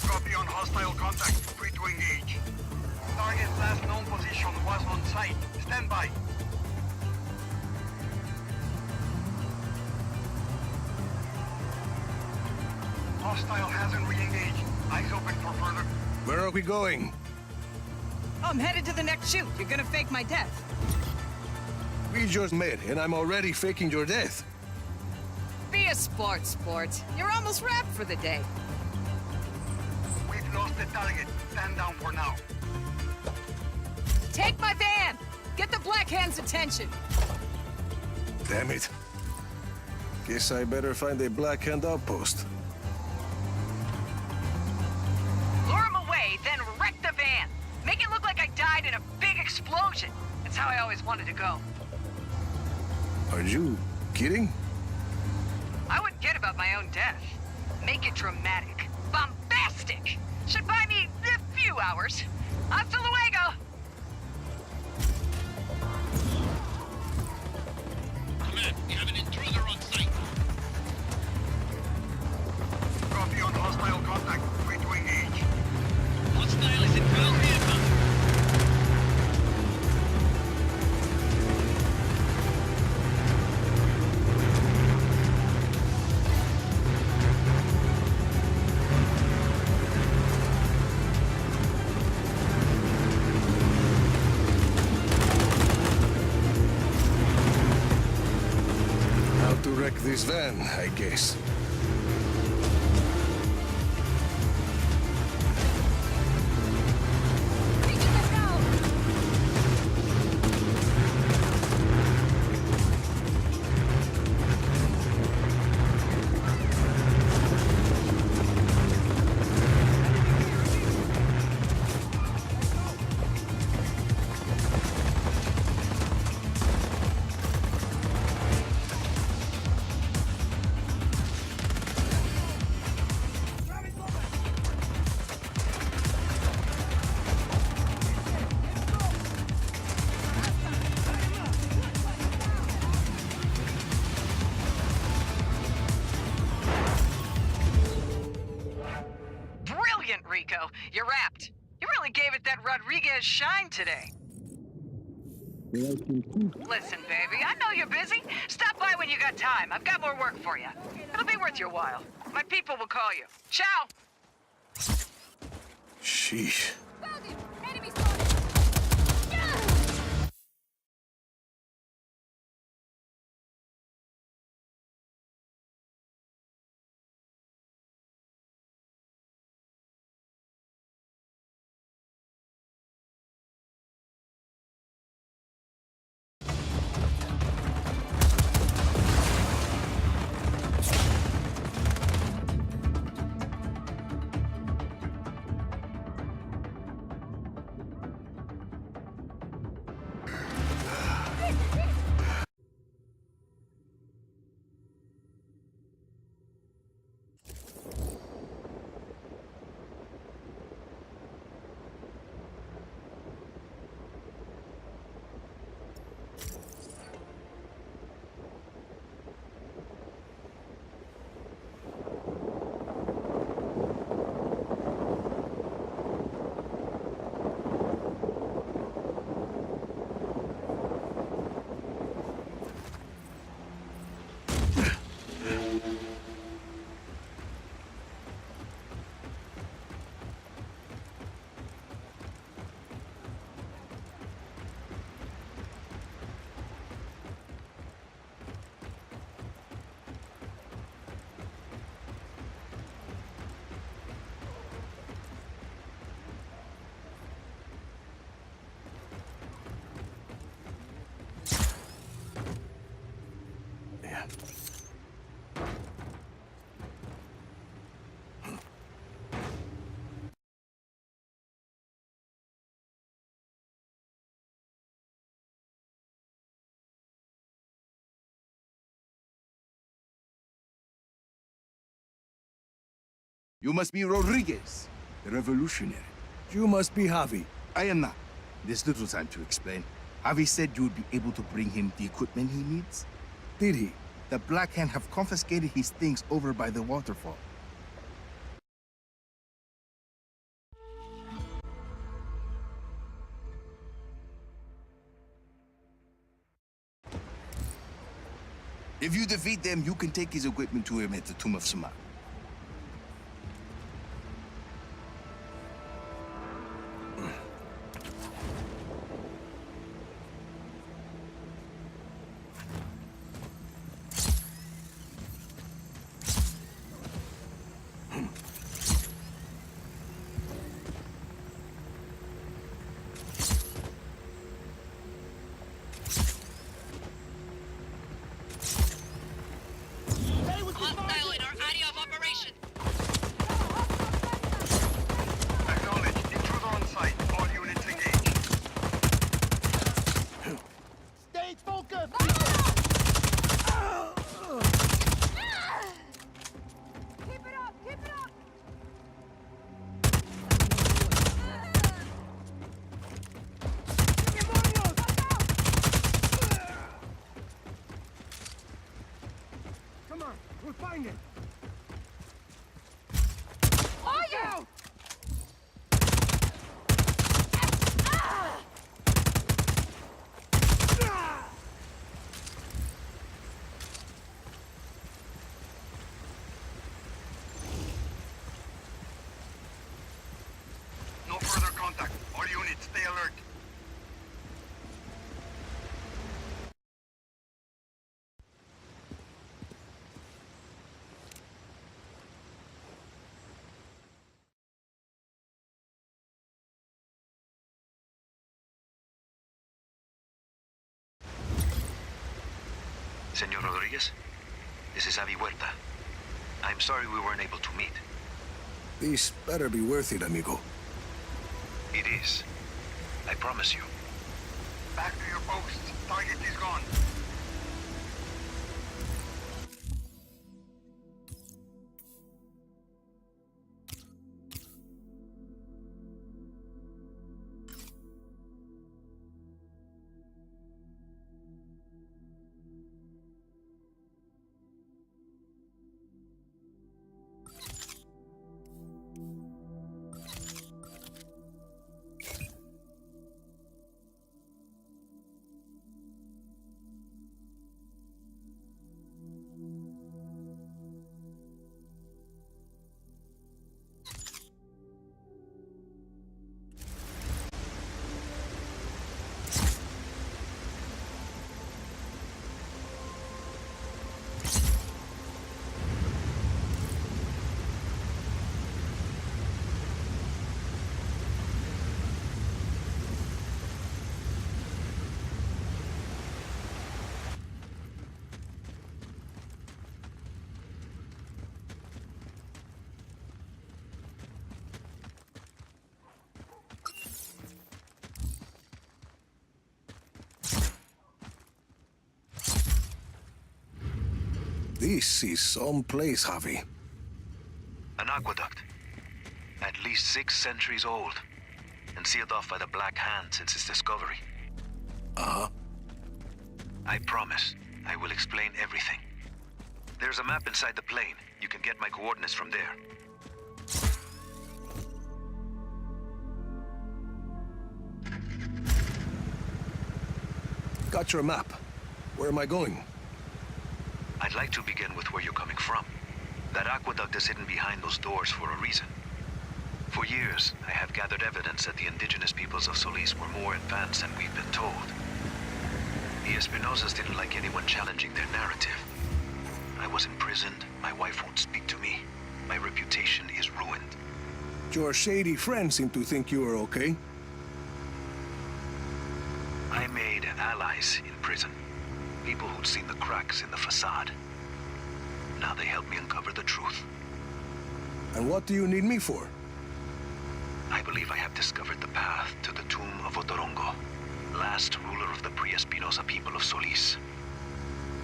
Copy on hostile contact. Free to engage. Target's last known position was on site. Stand by. Hostile hasn't re-engaged. Eyes open for further. Where are we going? I'm headed to the next shoot. You're gonna fake my death. We just met, and I'm already faking your death. Be a sport. You're almost wrapped for the day. We've lost the target. Stand down for now. Take my van! Get the Black Hand's attention! Damn it. Guess I better find a Black Hand outpost. Lure him away, then wreck the van. Make it look like I died in a big explosion. That's how I always wanted to go. Are you kidding? I wouldn't kid about my own death. Make it dramatic. Bombastic! Should buy me a few hours. Hasta luego! Command, we have an intruder on site. Copy on hostile contact. Free to engage. Hostile is in full vehicle. How to wreck this van, I guess. Brilliant, Rico. You're wrapped. You really gave it that Rodriguez shine today. Listen, baby, I know you're busy. Stop by when you got time. I've got more work for you. It'll be worth your while. My people will call you. Ciao! Sheesh. Enemy spotted! You must be Rodriguez, the revolutionary. You must be Javi. I am not. There's little time to explain. Javi said you would be able to bring him the equipment he needs. Did he? The Black Hand have confiscated his things over by the waterfall. If you defeat them, you can take his equipment to him at the Tomb of Samat. Hostile in our area of operation. Acknowledged. Intruder on site. All units engaged. Stay focused! Keep it up! Keep it up! Come on, we'll find it! Fire! No further contact. All units, stay alert. Senor Rodriguez, this is Avi Huerta. I'm sorry we weren't able to meet. This better be worth it, amigo. It is. I promise you. Back to your posts. Target is gone. This is some place, Javi. An aqueduct. At least 6 centuries old. And sealed off by the Black Hand since its discovery. Uh-huh. I promise. I will explain everything. There's a map inside the plane. You can get my coordinates from there. Got your map. Where am I going? I'd like to begin with where you're coming from. That aqueduct is hidden behind those doors for a reason. For years, I have gathered evidence that the indigenous peoples of Solis were more advanced than we've been told. The Espinosas didn't like anyone challenging their narrative. I was imprisoned, my wife won't speak to me. My reputation is ruined. Your shady friends seem to think you are okay. I made allies in prison. People who'd seen the cracks in the facade. Now they help me uncover the truth. And what do you need me for? I believe I have discovered the path to the tomb of Otorongo, last ruler of the pre-Espinosa people of Solis.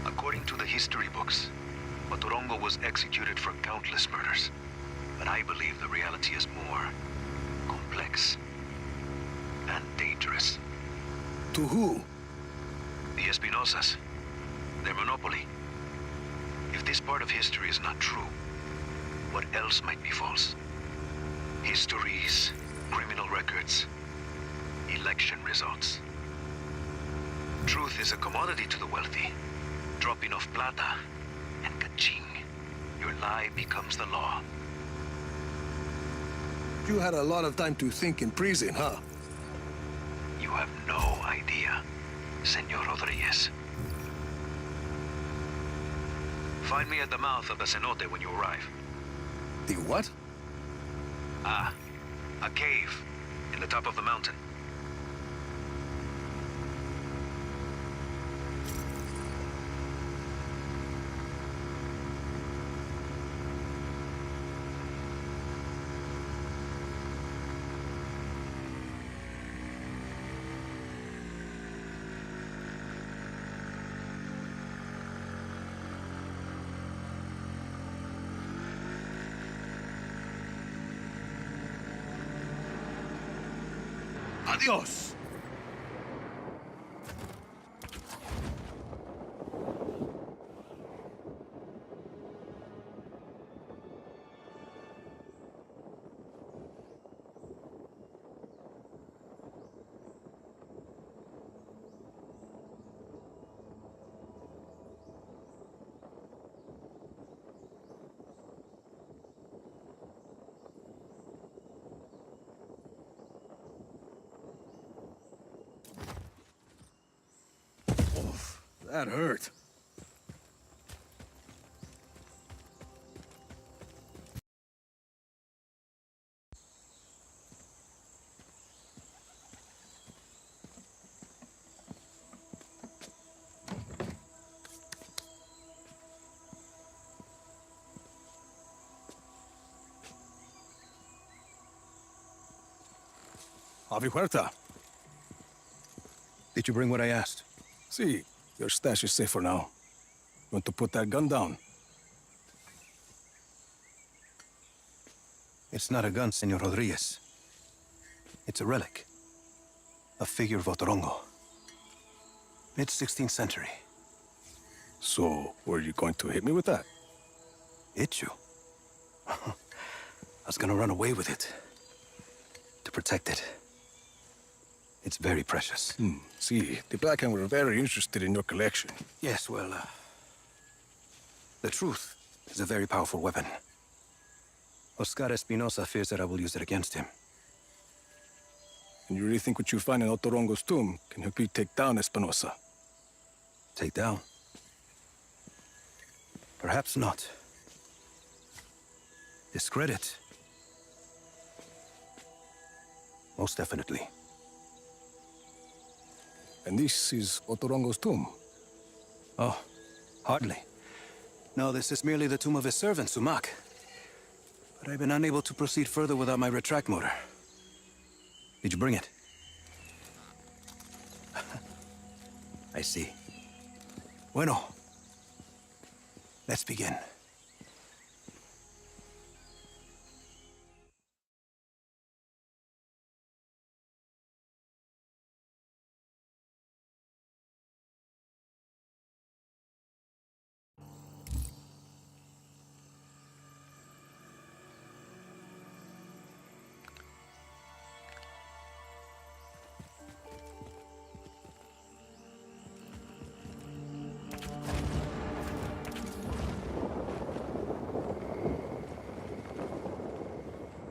According to the history books, Otorongo was executed for countless murders. But I believe the reality is more complex and dangerous. To who? The Espinosas. Their monopoly. If this part of history is not true, what else might be false? Histories, criminal records, election results. Truth is a commodity to the wealthy. Drop enough plata, and ka-ching. Your lie becomes the law. You had a lot of time to think in prison, huh? You have no idea, Senor Rodriguez. Find me at the mouth of the cenote when you arrive. The what? Ah, a cave in the top of the mountain. Adios! That hurt. Avi Huerta. Did you bring what I asked? See, your stash is safe for now. You want to put that gun down? It's not a gun, Senor Rodriguez. It's a relic. A figure of Otorongo. Mid-16th century. So, were you going to hit me with that? Hit you? I was gonna run away with it. To protect it. It's very precious. See, the Black Hand were very interested in your collection. Yes, well, the truth is a very powerful weapon. Oscar Espinosa fears that I will use it against him. And you really think what you find in Otorongo's tomb can help you take down Espinosa? Take down? Perhaps not. Discredit? Most definitely. And this is Otorongo's tomb? Oh, hardly. No, this is merely the tomb of his servant, Sumac. But I've been unable to proceed further without my retract motor. Did you bring it? I see. Bueno. Let's begin.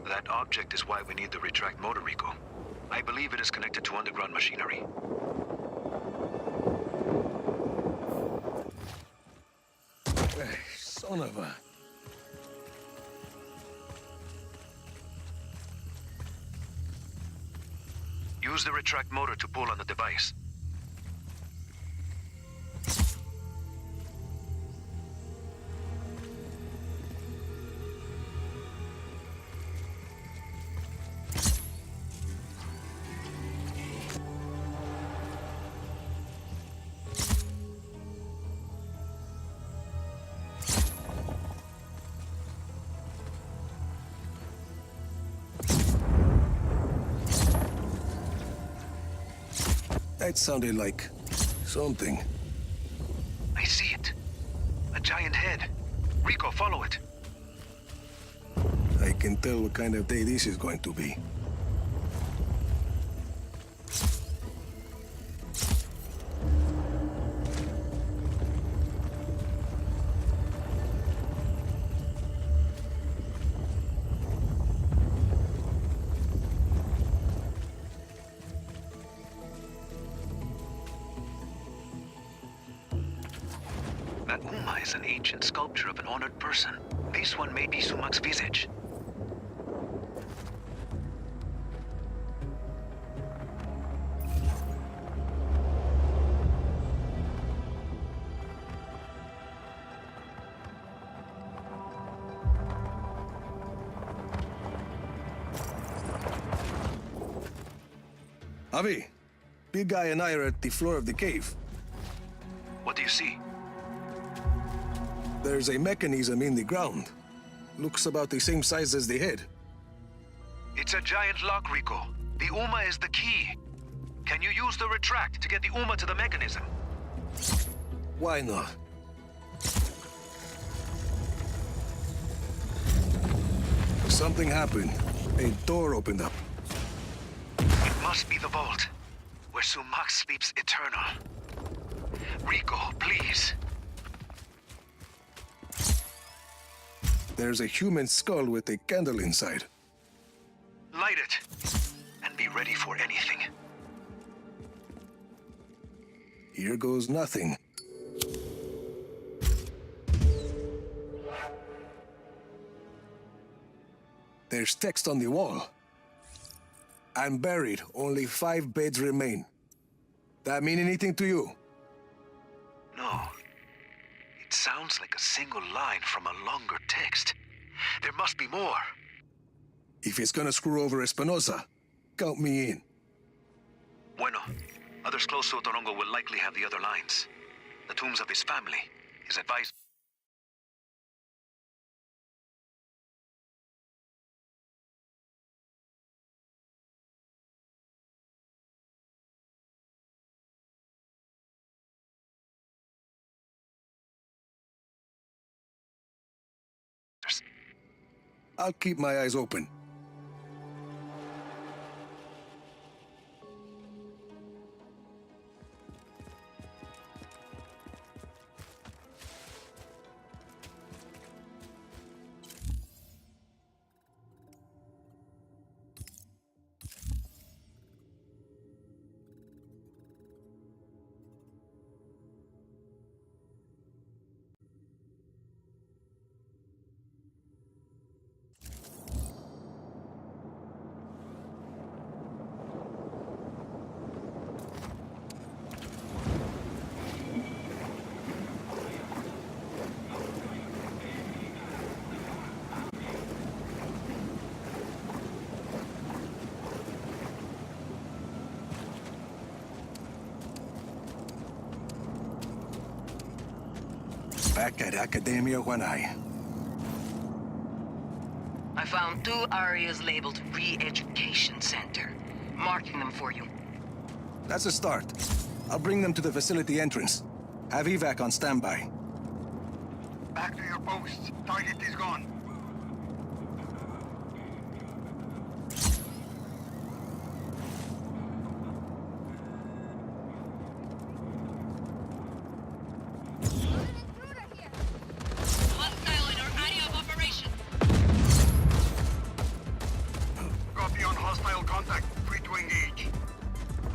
That object is why we need the retract motor, Rico. I believe it is connected to underground machinery. Hey, son of a... Use the retract motor to pull on the device. That sounded like something. I see it. A giant head. Rico, follow it. I can tell what kind of day this is going to be. That Uma is an ancient sculpture of an honored person. This one may be Sumak's visage. Avi, big guy and I are at the floor of the cave. What do you see? There's a mechanism in the ground. Looks about the same size as the head. It's a giant lock, Rico. The Uma is the key. Can you use the retract to get the Uma to the mechanism? Why not? Something happened. A door opened up. It must be the vault, where Sumak sleeps eternal. Rico, please. There's a human skull with a candle inside. Light it, and be ready for anything. Here goes nothing. There's text on the wall. I'm buried. Only 5 beds remain. That mean anything to you? No. It sounds like a single line from a longer text. There must be more. If it's gonna screw over Espinosa, count me in. Bueno. Others close to Otorongo will likely have the other lines. The tombs of his family, his advisors. I'll keep my eyes open. Back at Academia Wanai. I found 2 areas labeled Re-Education Center. Marking them for you. That's a start. I'll bring them to the facility entrance. Have evac on standby. Back to your posts. Target is gone. Hostile in our area of operation. Copy on hostile contact. Free to engage.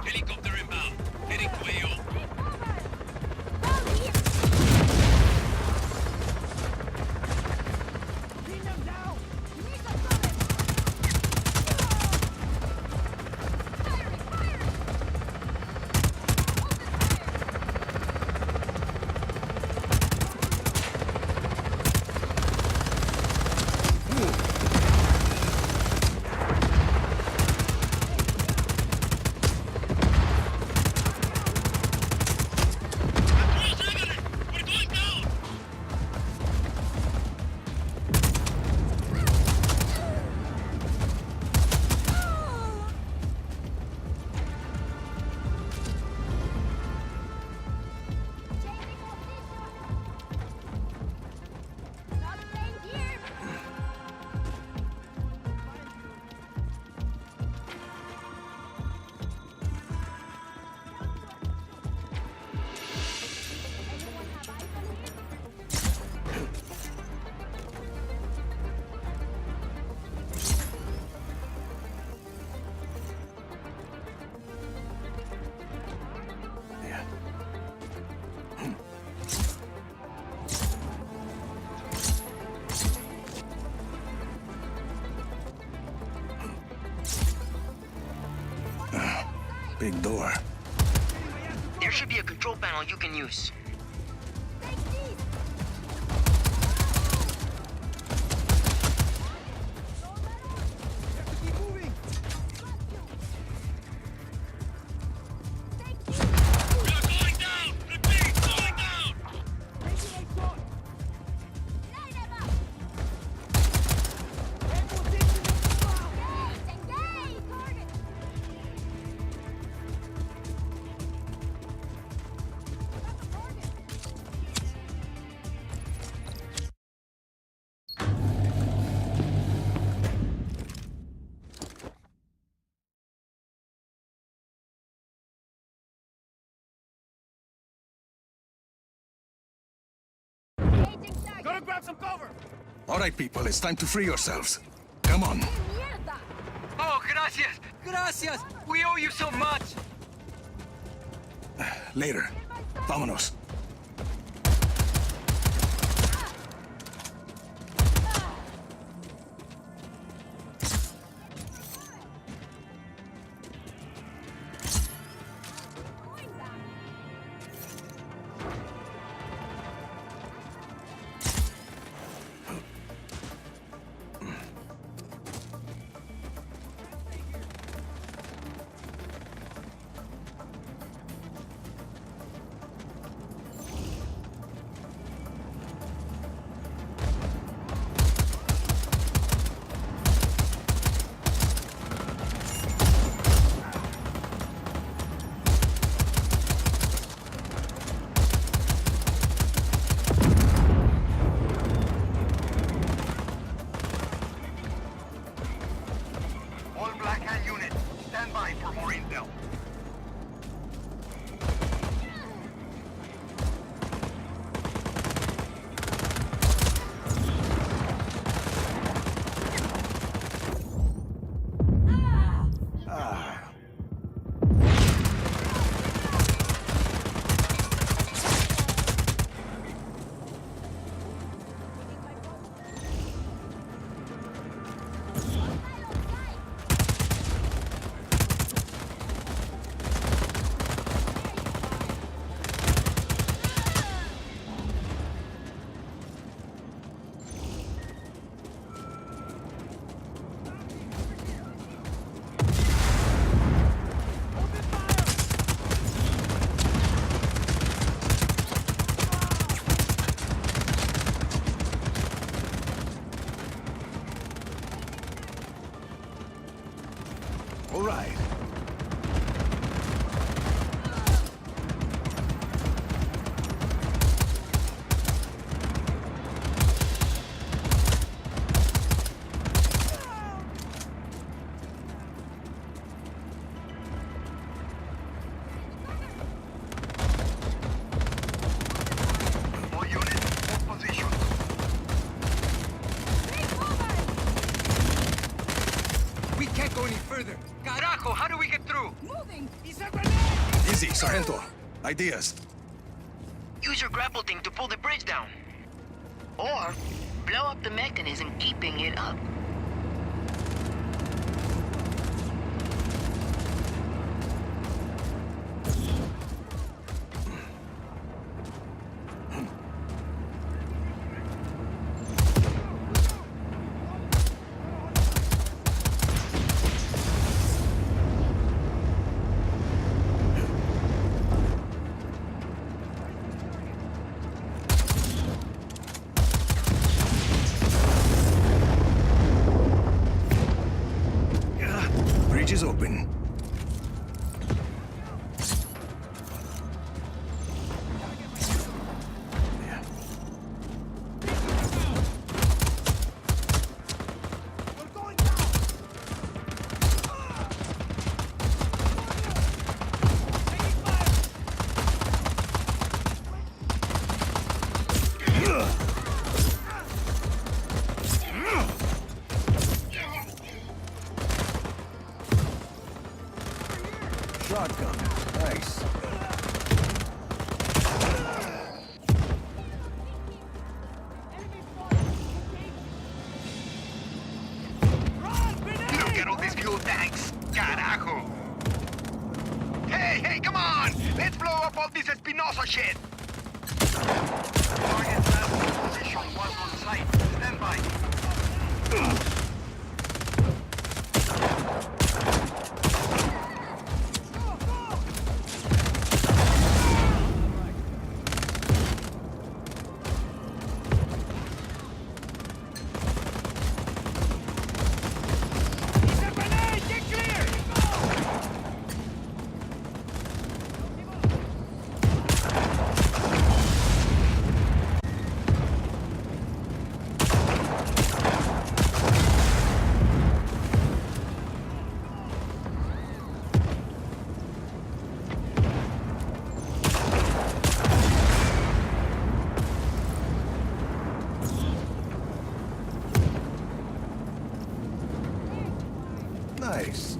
Helicopter inbound. Heading to AO. Big door. There should be a control panel you can use. Go to grab some cover! All right, people, it's time to free yourselves. Come on. Oh, gracias! Gracias! We owe you so much! Later. Vámonos. All Black Hand units, stand by for more intel. All right. All units, hold position. We can't go any further. Carajo, how do we get through? Moving! Easy, Sargento. Ideas. Use your grapple thing to pull the bridge down. Or blow up the mechanism keeping it up. Bridge is open. Shotgun. Nice. Look at all these fuel tanks. Carajo! man! Let's blow up all this Espinosa shit! Target's last position was on site. Stand by. Nice.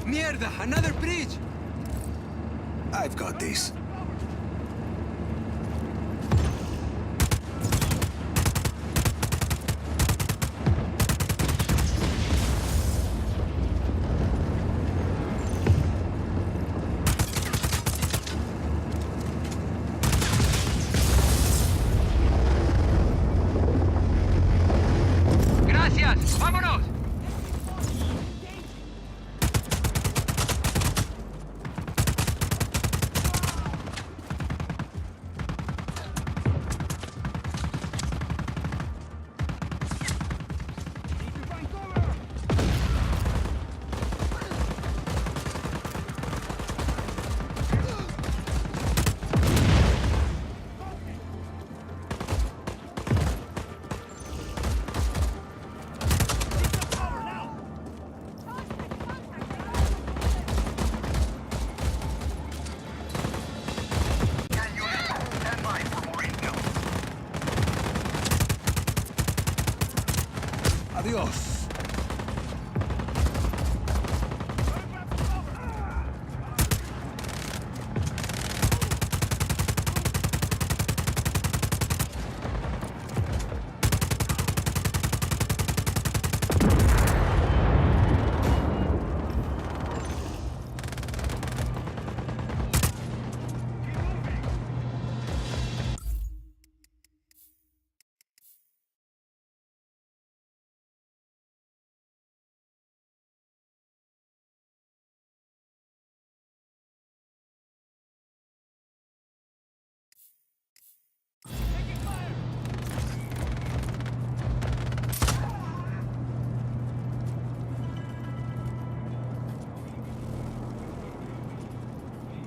Mierda! Another bridge! I've got this. Gracias. Vámonos. Adios.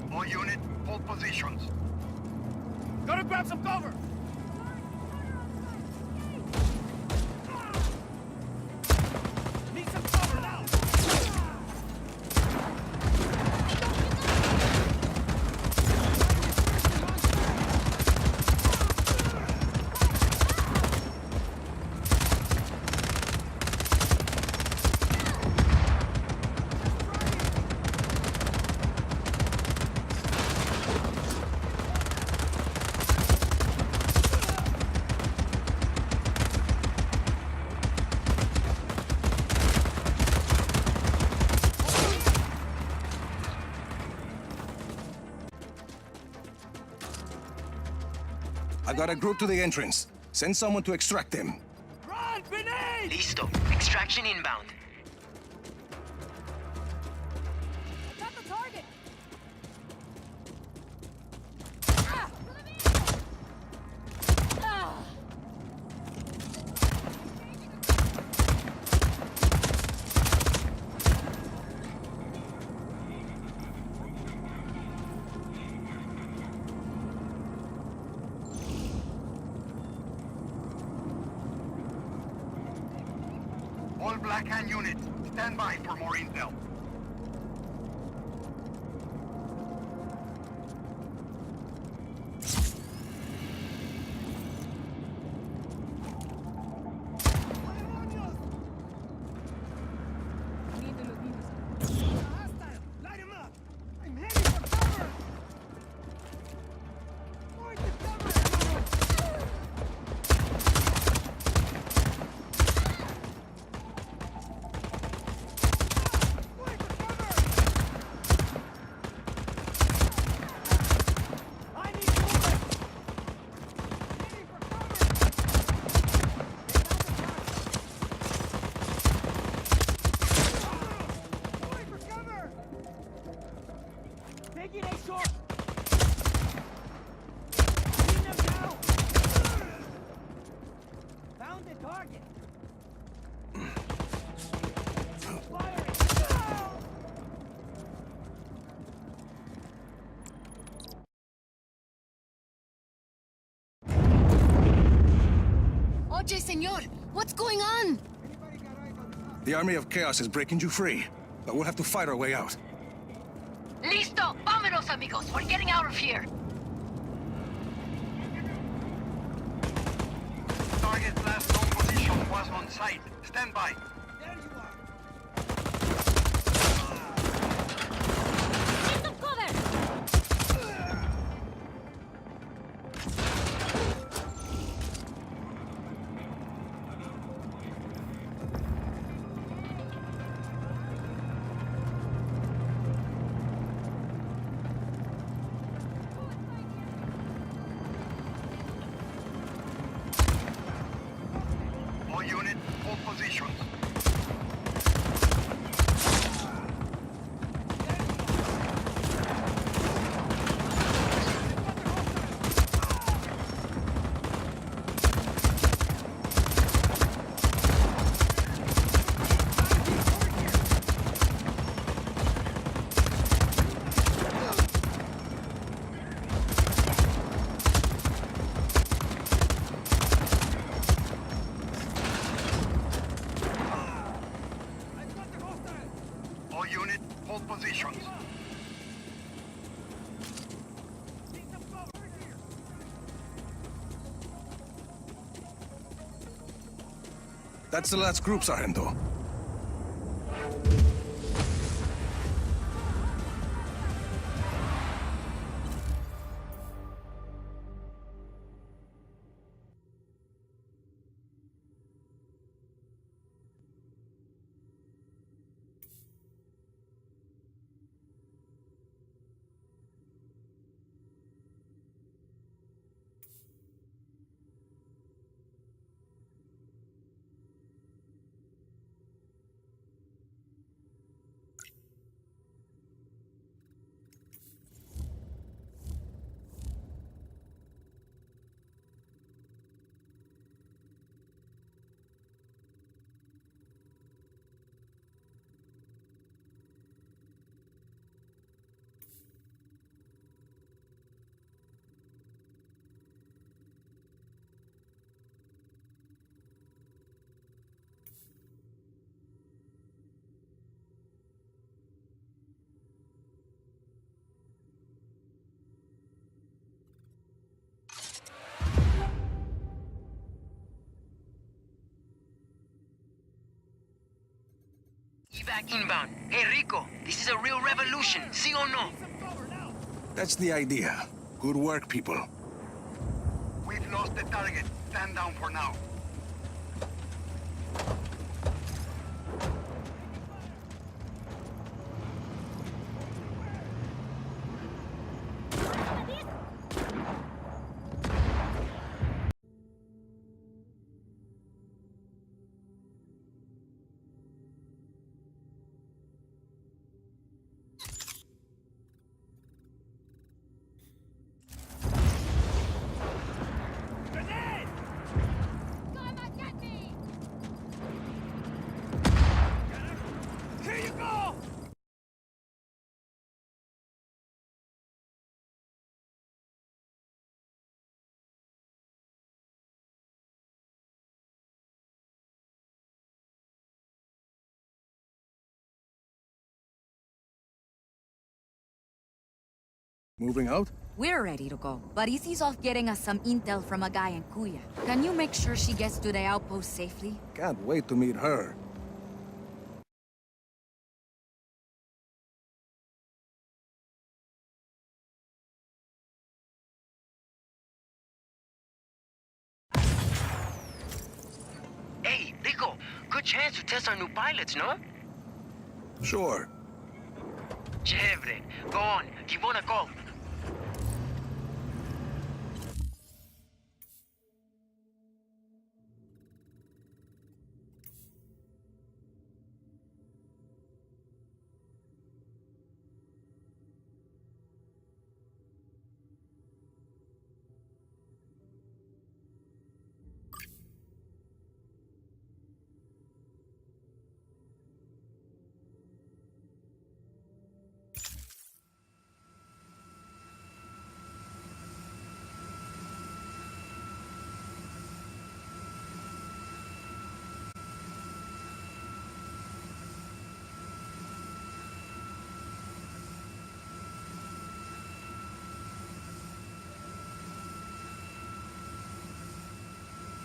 All unit, hold positions. Gotta grab some cover! Need some cover now! I got a group to the entrance. Send someone to extract them. Run, grenade! Listo. Extraction inbound. Got the target! All Black Hand units, stand by for more intel. Hostile! Light him up! I'm heading for cover! Point the cover! Oye, senor, what's going on? The Army of Chaos is breaking you free, but we'll have to fight our way out. Listo! Vámonos, amigos! We're getting out of here! Target's last known position was on site. Stand by. Get some cover! All units, hold positions. All units, hold positions. That's the last group, Sargento. Evac inbound. Hey, Rico, this is a real revolution, see or no? That's the idea. Good work, people. We've lost the target. Stand down for now. Come and get me! Here you go! Moving out? We're ready to go, but Izzy's off getting us some intel from a guy in Kuya. Can you make sure she gets to the outpost safely? Can't wait to meet her. Hey, Rico, good chance to test our new pilots, no? Sure. Chévere. Go on, give one a call.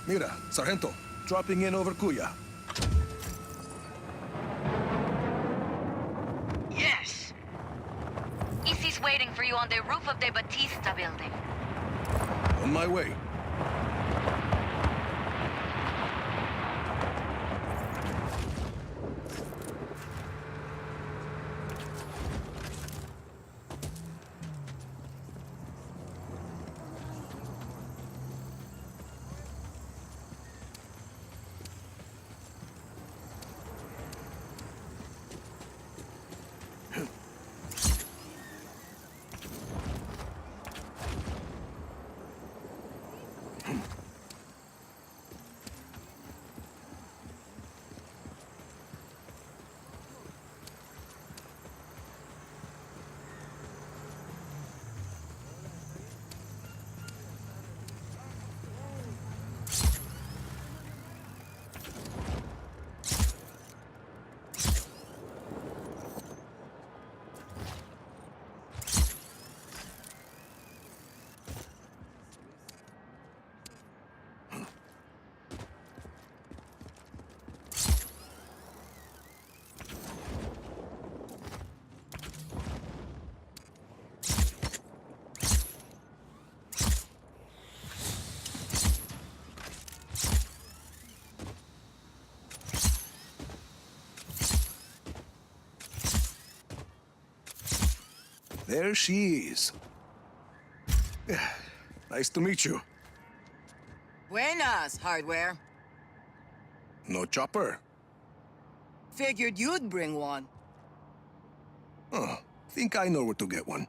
Mira, Sargento, dropping in over Kuya. Yes! Easy's waiting for you on the roof of the Batista building. On my way. There she is. Nice to meet you. Buenas, hardware. No chopper. Figured you'd bring one. Oh, think I know where to get one.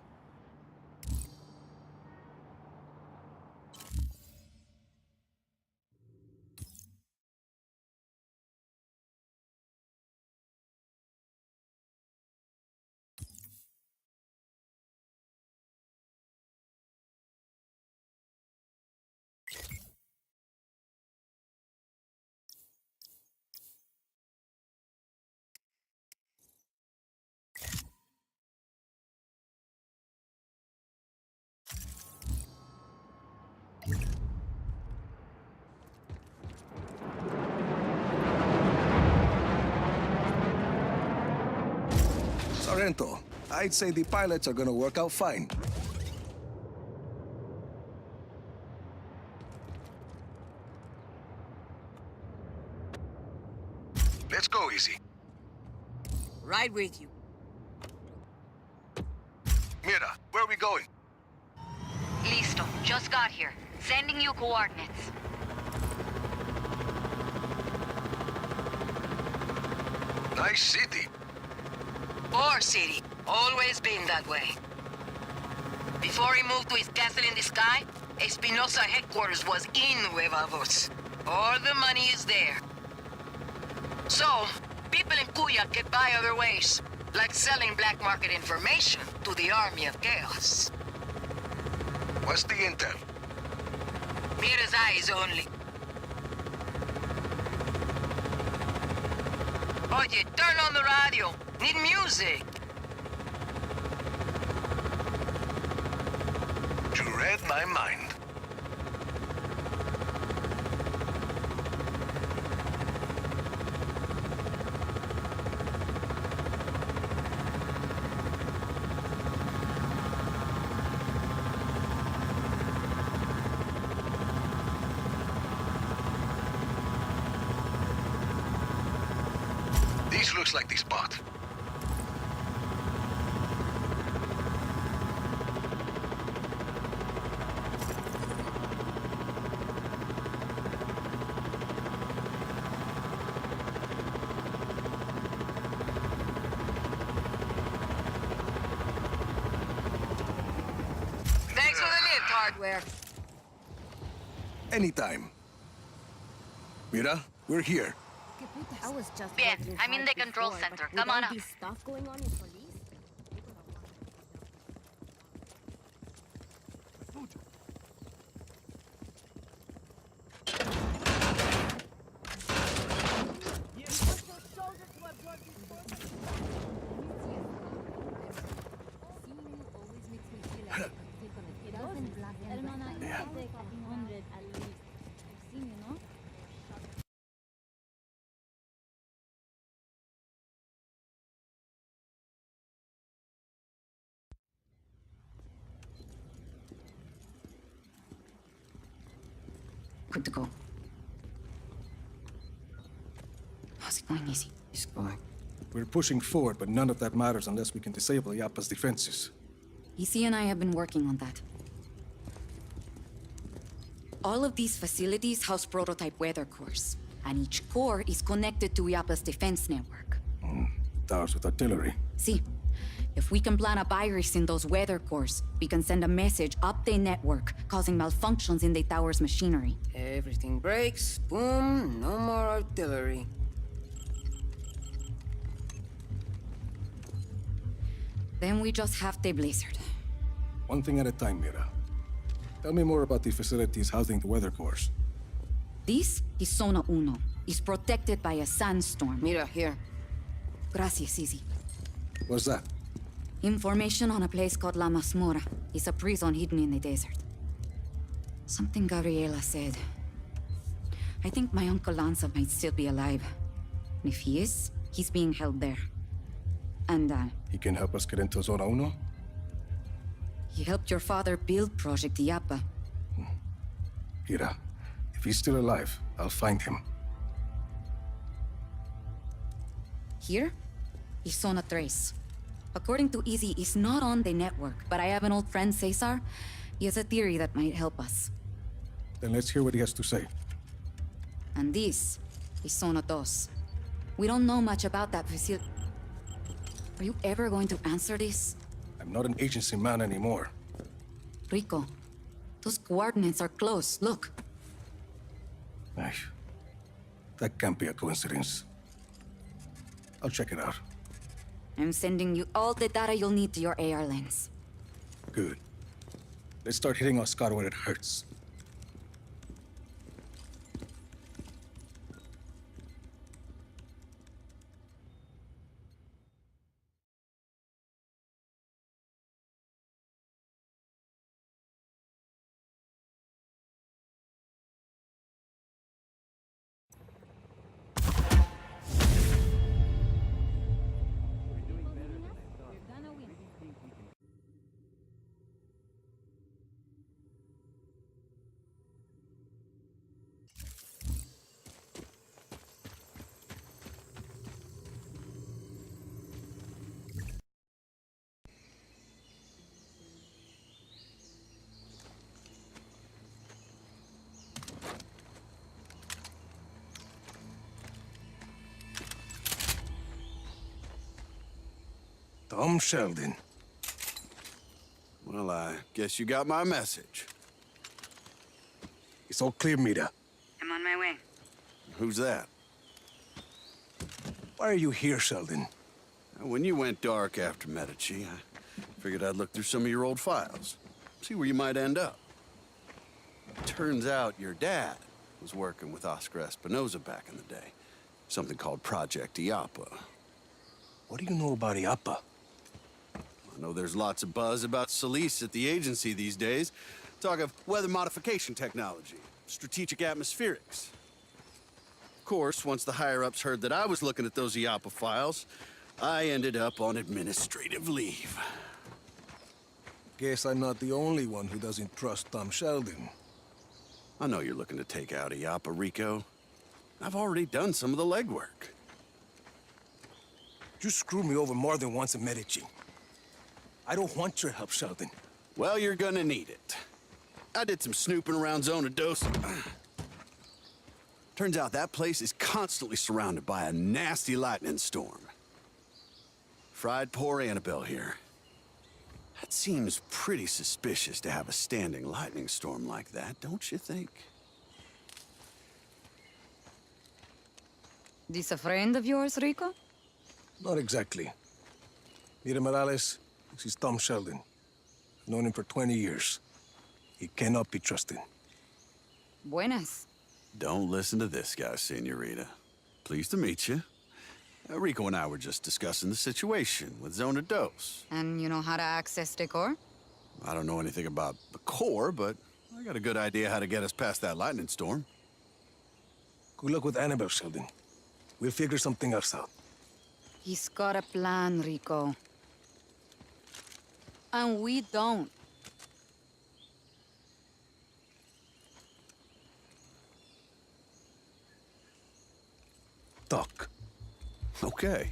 Sargento, I'd say the pilots are gonna work out fine. Let's go, Easy. Right with you. Mira, where are we going? Listo, just got here. Sending you coordinates. Nice city. Our city. Always been that way. Before he moved to his castle in the sky, Espinosa headquarters was in Huevavos. All the money is there. So, people in Cuya get by other ways, like selling black market information to the Army of Chaos. What's the intel? Mira's eyes only. Oye, turn on the radio. Need music. You read my mind. This looks like the spot. Thanks for the lift, hardware. Anytime. Mira, we're here. I was just Bien, working I'm in hard the control before, center. but Come with on all up. this stuff going on in police. Yeah. I've seen you, no? Good to go. How's it going, Easy? It's going. We're pushing forward, but none of that matters unless we can disable Yappa's defenses. Easy and I have been working on that. All of these facilities house prototype weather cores, and each core is connected to Yappa's defense network. Towers with artillery. See, if we can plant a virus in those weather cores, we can send a message up the network, causing malfunctions in the tower's machinery. Everything breaks. Boom. No more artillery. Then we just have the blizzard. One thing at a time, Mira. Tell me more about the facilities housing the weather cores. This is Zona Uno. It's protected by a sandstorm. Mira, here. Gracias, Easy. What's that? Information on a place called La Masmorra. It's a prison hidden in the desert. Something Gabriela said. I think my Uncle Lanza might still be alive. And if he is, he's being held there. And, He can help us get into Zona Uno? he helped your father build Project Yappa. Mira, if he's still alive, I'll find him. Here is Zona Tres. According to Easy, it's not on the network, but I have an old friend, Cesar. He has a theory that might help us. Then let's hear what he has to say. And this is Zona Dos. We don't know much about that facility. Are you ever going to answer this? I'm not an agency man anymore. Rico, those coordinates are close. Look. Ay, that can't be a coincidence. I'll check it out. I'm sending you all the data you'll need to your AR lens. Good. Let's start hitting Oscar where it hurts. Tom Sheldon. Well, I guess you got my message. It's all clear, Mira. I'm on my way. Who's that? Why are you here, Sheldon? When you went dark after Medici, I figured I'd look through some of your old files. See where you might end up. Turns out your dad was working with Oscar Espinosa back in the day. Something called Project Yappa. What do you know about Yappa? I know there's lots of buzz about Solis at the agency these days. Talk of weather modification technology, strategic atmospherics. Of course, once the higher-ups heard that I was looking at those Yappa files, I ended up on administrative leave. Guess I'm not the only one who doesn't trust Tom Sheldon. I know you're looking to take out Yappa, Rico. I've already done some of the legwork. You screwed me over more than once in Medici. I don't want your help, Sheldon. Well, you're gonna need it. I did some snooping around Zona Dos. Turns out that place is constantly surrounded by a nasty lightning storm. Fried poor Annabelle here. That seems pretty suspicious to have a standing lightning storm like that, don't you think? This a friend of yours, Rico? Not exactly. Mira Morales, this is Tom Sheldon. I've known him for 20 years. He cannot be trusted. Buenas. Don't listen to this guy, Senorita. Pleased to meet you. Rico and I were just discussing the situation with Zona Dos. And you know how to access the core? I don't know anything about the core, but I got a good idea how to get us past that lightning storm. Good luck with Annabelle, Sheldon. We'll figure something else out. He's got a plan, Rico. And we don't. talk. Okay.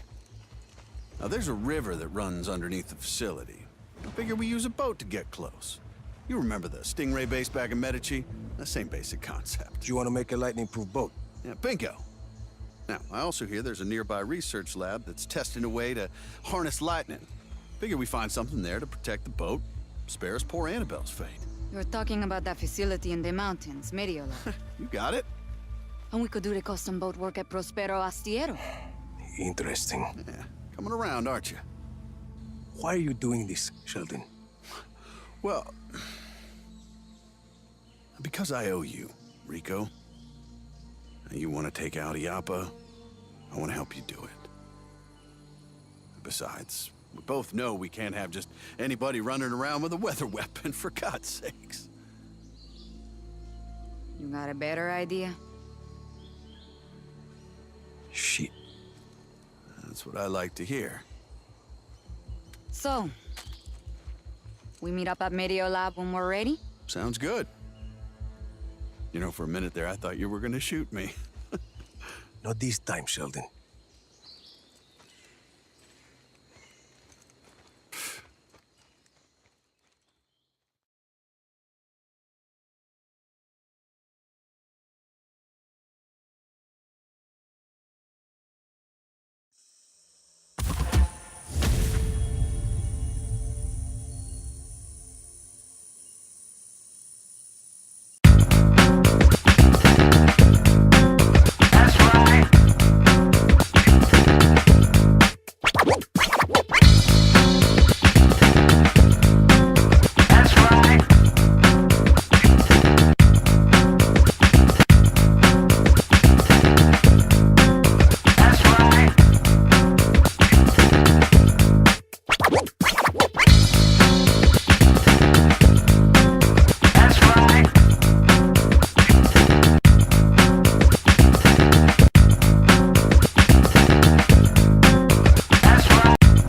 Now, there's a river that runs underneath the facility. I figure we use a boat to get close. You remember the Stingray base back in Medici? The same basic concept. Do you want to make a lightning-proof boat? Yeah, bingo. Now, I also hear there's a nearby research lab that's testing a way to harness lightning. Figure we find something there to protect the boat, spare us poor Annabelle's fate. You're talking about that facility in the mountains, Mediolab. You got it? And we could do the custom boat work at Prospero Astiero. Interesting. Yeah, coming around, aren't you? Why are you doing this, Sheldon? Well, because I owe you, Rico. You want to take out Iapa, I want to help you do it. Besides, we both know we can't have just anybody running around with a weather weapon, for God's sakes. You got a better idea? Shit. That's what I like to hear. So, we meet up at Mediolab when we're ready? Sounds good. You know, for a minute there, I thought you were gonna shoot me. Not this time, Sheldon.